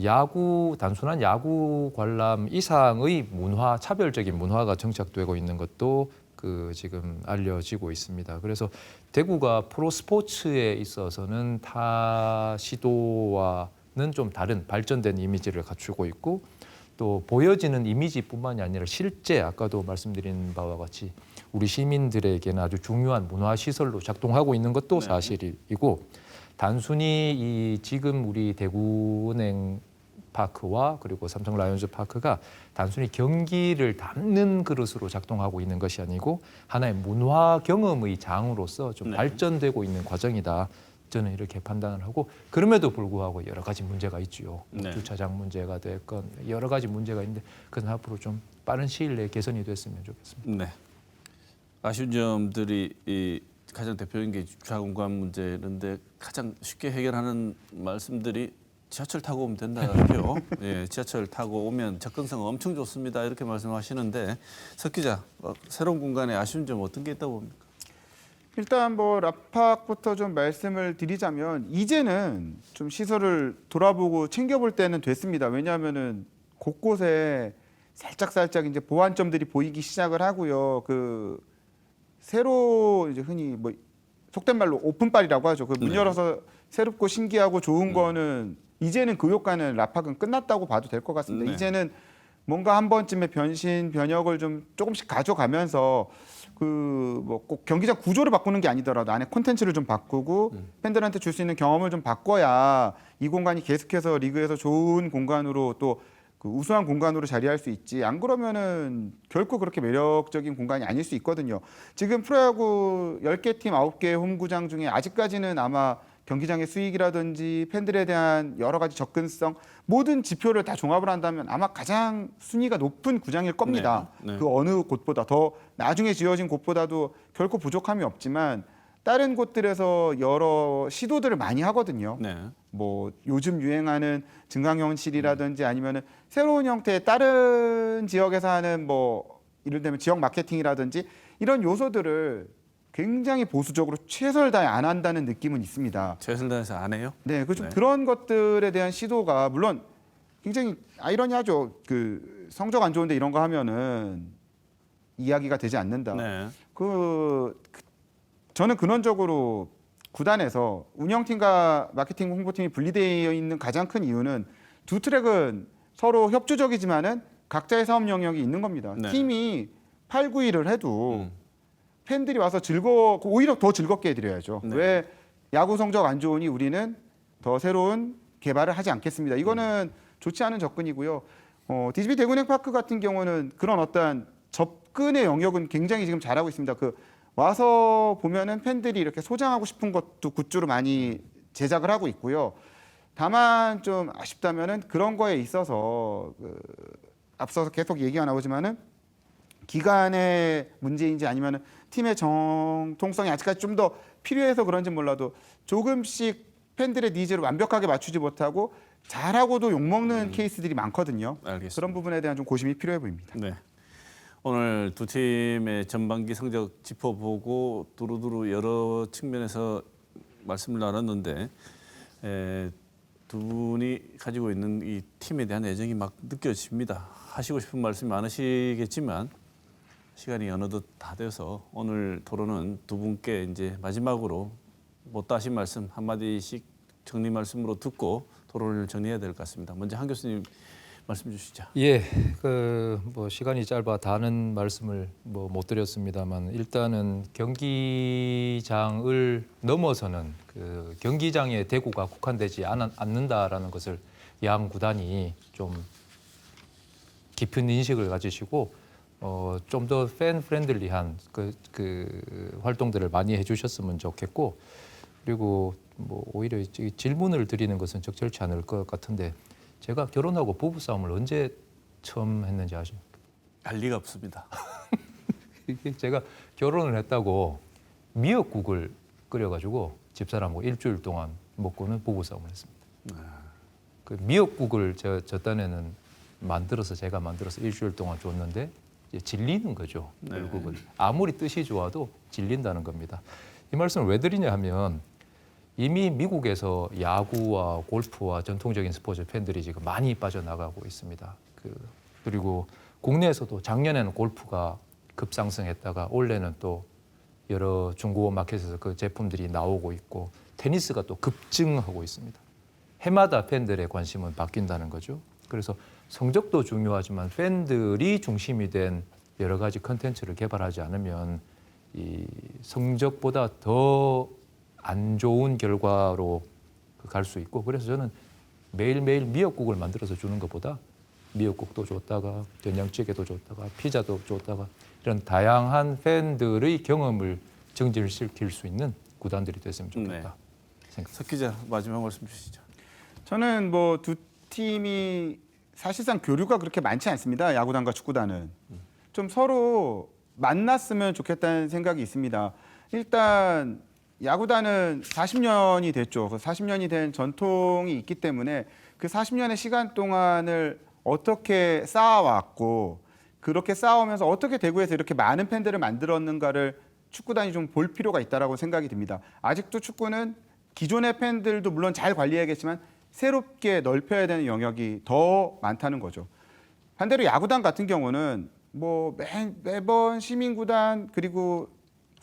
야구 단순한 야구 관람 이상의 문화 차별적인 문화가 정착되고 있는 것도 그 지금 알려지고 있습니다. 그래서 대구가 프로 스포츠에 있어서는 타 시도와는 좀 다른 발전된 이미지를 갖추고 있고 또 보여지는 이미지뿐만이 아니라 실제 아까도 말씀드린 바와 같이 우리 시민들에게는 아주 중요한 문화 시설로 작동하고 있는 것도 네. 사실이고 단순히 이 지금 우리 대구은행 파크와 그리고 삼성 라이온즈 파크가 단순히 경기를 담는 그릇으로 작동하고 있는 것이 아니고 하나의 문화 경험의 장으로서 좀 네. 발전되고 있는 과정이다. 저는 이렇게 판단을 하고 그럼에도 불구하고 여러 가지 문제가 있지요. 네. 주차장 문제가 됐건 여러 가지 문제가 있는데 그건 앞으로 좀 빠른 시일 내에 개선이 됐으면 좋겠습니다. 네. 아쉬운 점들이 가장 대표적인 게 주차 공간 문제인데 가장 쉽게 해결하는 말씀들이 지하철 타고 오면 된다고요. 예, 지하철 타고 오면 접근성 엄청 좋습니다. 이렇게 말씀하시는데 석 기자, 새로운 공간에 아쉬운 점 어떤 게 있다고 봅니까? 일단 뭐 라팍부터 좀 말씀을 드리자면 이제는 좀 시설을 돌아보고 챙겨볼 때는 됐습니다. 왜냐하면은 곳곳에 살짝 이제 보완점들이 보이기 시작을 하고요. 그 새로 이제 흔히 뭐 속된 말로 오픈빨이라고 하죠. 그 문 네. 열어서 새롭고 신기하고 좋은 거는 이제는 그 효과는 라팍은 끝났다고 봐도 될 것 같습니다. 네. 이제는 뭔가 한 번쯤에 변신 변혁을 좀 조금씩 가져가면서 그 뭐 꼭 경기장 구조를 바꾸는 게 아니더라도 안에 콘텐츠를 좀 바꾸고 팬들한테 줄 수 있는 경험을 좀 바꿔야 이 공간이 계속해서 리그에서 좋은 공간으로 또 그 우수한 공간으로 자리할 수 있지. 안 그러면은 결코 그렇게 매력적인 공간이 아닐 수 있거든요. 지금 프로야구 10개 팀 9개 홈구장 중에 아직까지는 아마 경기장의 수익이라든지 팬들에 대한 여러 가지 접근성 모든 지표를 다 종합을 한다면 아마 가장 순위가 높은 구장일 겁니다. 네, 네. 그 어느 곳보다 더 나중에 지어진 곳보다도 결코 부족함이 없지만 다른 곳들에서 여러 시도들을 많이 하거든요. 네. 뭐 요즘 유행하는 증강현실이라든지 아니면은 새로운 형태의 다른 지역에서 하는 뭐 이를 들면 지역 마케팅이라든지 이런 요소들을 굉장히 보수적으로 최선을 다해 안 한다는 느낌은 있습니다. 최선을 다해서 안 해요? 네, 좀 네. 그런 것들에 대한 시도가 물론 굉장히 아이러니하죠. 그 성적 안 좋은데 이런 거 하면은 이야기가 되지 않는다. 네. 저는 근원적으로 구단에서 운영팀과 마케팅 홍보팀이 분리되어 있는 가장 큰 이유는 두 트랙은 서로 협조적이지만은 각자의 사업 영역이 있는 겁니다. 네. 팀이 8, 9위를 해도 음. 팬들이 와서 오히려 더 즐겁게 해드려야죠. 네. 왜 야구 성적 안 좋으니 우리는 더 새로운 개발을 하지 않겠습니다. 이거는 좋지 않은 접근이고요. DGB 대구은행 파크 같은 경우는 그런 어떠한 접근의 영역은 굉장히 지금 잘하고 있습니다. 그 와서 보면은 팬들이 이렇게 소장하고 싶은 것도 굿즈로 많이 제작을 하고 있고요. 다만 좀 아쉽다면은 그런 거에 있어서 앞서서 계속 얘기가 나오지만은 기간의 문제인지 아니면 팀의 정통성이 아직까지 좀 더 필요해서 그런지 몰라도 조금씩 팬들의 니즈를 완벽하게 맞추지 못하고 잘하고도 욕먹는 케이스들이 많거든요. 알겠습니다. 그런 부분에 대한 좀 고심이 필요해 보입니다. 네. 오늘 두 팀의 전반기 성적 짚어보고 두루두루 여러 측면에서 말씀을 나눴는데 두 분이 가지고 있는 이 팀에 대한 애정이 막 느껴집니다. 하시고 싶은 말씀이 많으시겠지만 시간이 어느덧 다 돼서 오늘 토론은 두 분께 이제 마지막으로 못다 하신 말씀 한마디씩 정리 말씀으로 듣고 토론을 정리해야 될 것 같습니다. 먼저 한 교수님 말씀 주시죠. 예, 뭐 시간이 짧아 다는 말씀을 뭐 못 드렸습니다만 일단은 경기장을 넘어서는 그 경기장의 대구가 국한되지 않는다라는 것을 양 구단이 좀 깊은 인식을 가지시고 좀 더 팬 프렌들리한 그 활동들을 많이 해주셨으면 좋겠고 그리고 뭐 오히려 질문을 드리는 것은 적절치 않을 것 같은데 제가 결혼하고 부부싸움을 언제 처음 했는지 아십니까? 알 리가 없습니다. 제가 결혼을 했다고 미역국을 끓여가지고 집사람하고 일주일 동안 먹고는 부부싸움을 했습니다. 그 미역국을 저 딴에는 제가 만들어서 일주일 동안 줬는데 이제 질리는 거죠. 결국은 아무리 뜻이 좋아도 질린다는 겁니다. 이 말씀을 왜 드리냐 하면 이미 미국에서 야구와 골프와 전통적인 스포츠 팬들이 지금 많이 빠져나가고 있습니다. 그리고 국내에서도 작년에는 골프가 급상승했다가 올해는 또 여러 중고 마켓에서 그 제품들이 나오고 있고 테니스가 또 급증하고 있습니다. 해마다 팬들의 관심은 바뀐다는 거죠. 그래서 성적도 중요하지만 팬들이 중심이 된 여러 가지 컨텐츠를 개발하지 않으면 이 성적보다 더 안 좋은 결과로 갈 수 있고 그래서 저는 매일매일 미역국을 만들어서 주는 것보다 미역국도 줬다가 된장찌개도 줬다가 피자도 줬다가 이런 다양한 팬들의 경험을 증진시킬 수 있는 구단들이 됐으면 좋겠다. 석 기자 마지막 말씀 주시죠. 저는 뭐 두 팀이 사실상 교류가 그렇게 많지 않습니다. 야구단과 축구단은 좀 서로 만났으면 좋겠다는 생각이 있습니다. 일단 야구단은 40년이 됐죠. 그 40년이 된 전통이 있기 때문에 그 40년의 시간 동안을 어떻게 쌓아왔고 그렇게 쌓아오면서 어떻게 대구에서 이렇게 많은 팬들을 만들었는가를 축구단이 좀 볼 필요가 있다고 생각이 듭니다. 아직도 축구는 기존의 팬들도 물론 잘 관리해야겠지만 새롭게 넓혀야 되는 영역이 더 많다는 거죠. 반대로 야구단 같은 경우는 뭐 매번 시민구단 그리고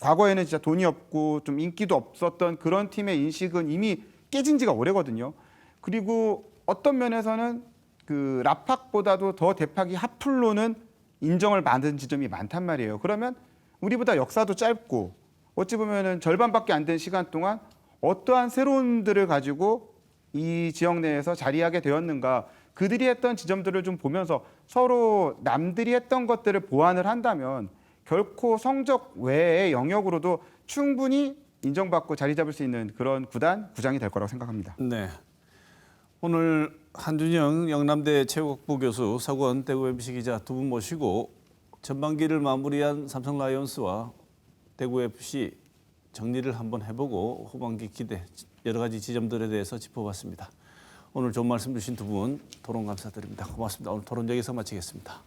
과거에는 진짜 돈이 없고 좀 인기도 없었던 그런 팀의 인식은 이미 깨진 지가 오래거든요. 그리고 어떤 면에서는 그 라팍보다도 더 대팍이 하플로는 인정을 받은 지점이 많단 말이에요. 그러면 우리보다 역사도 짧고 어찌 보면은 절반밖에 안 된 시간 동안 어떠한 새로움들을 가지고 이 지역 내에서 자리하게 되었는가 그들이 했던 지점들을 좀 보면서 서로 남들이 했던 것들을 보완을 한다면 결코 성적 외의 영역으로도 충분히 인정받고 자리 잡을 수 있는 그런 구장이 될 거라고 생각합니다. 네. 오늘 한준영 영남대 체육학부 교수, 서건 대구 MBC 기자 두 분 모시고 전반기를 마무리한 삼성 라이온스와 대구 FC 정리를 한번 해보고 후반기 기대 여러 가지 지점들에 대해서 짚어봤습니다. 오늘 좋은 말씀 주신 두 분 토론 감사드립니다. 고맙습니다. 오늘 토론 여기서 마치겠습니다.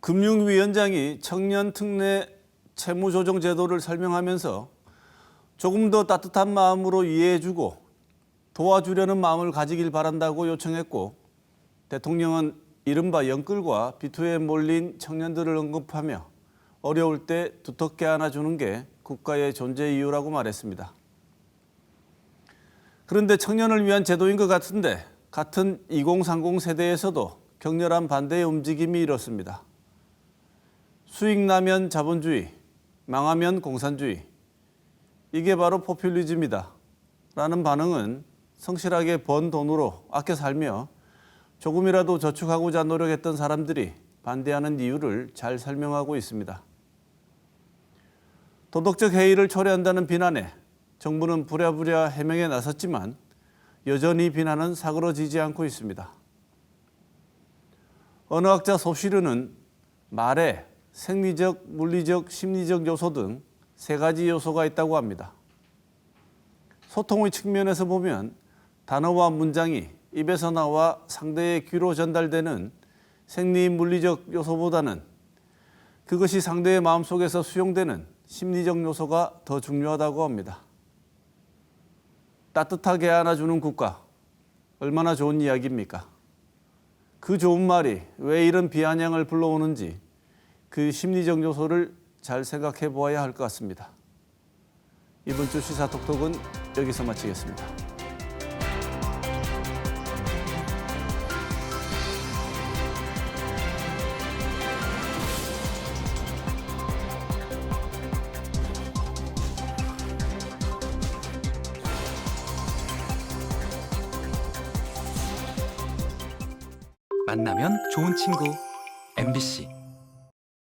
금융위원장이 청년 특례 채무조정 제도를 설명하면서 조금 더 따뜻한 마음으로 이해해주고 도와주려는 마음을 가지길 바란다고 요청했고 대통령은 이른바 영끌과 비투에 몰린 청년들을 언급하며 어려울 때 두텁게 안아주는 게 국가의 존재 이유라고 말했습니다. 그런데 청년을 위한 제도인 것 같은데 같은 2030 세대에서도 격렬한 반대의 움직임이 일었습니다. 수익 나면 자본주의, 망하면 공산주의. 이게 바로 포퓰리즘이다. 라는 반응은 성실하게 번 돈으로 아껴 살며 조금이라도 저축하고자 노력했던 사람들이 반대하는 이유를 잘 설명하고 있습니다. 도덕적 해이를 초래한다는 비난에 정부는 부랴부랴 해명에 나섰지만 여전히 비난은 사그러지지 않고 있습니다. 언어학자 소시르는 말에 생리적, 물리적, 심리적 요소 등 3가지 요소가 있다고 합니다. 소통의 측면에서 보면 단어와 문장이 입에서 나와 상대의 귀로 전달되는 생리 물리적 요소보다는 그것이 상대의 마음속에서 수용되는 심리적 요소가 더 중요하다고 합니다. 따뜻하게 안아주는 국가, 얼마나 좋은 이야기입니까? 그 좋은 말이 왜 이런 비아냥을 불러오는지 그 심리적 요소를 잘 생각해 보아야 할 것 같습니다. 이번 주 시사톡톡은 여기서 마치겠습니다. 만나면 좋은 친구 MBC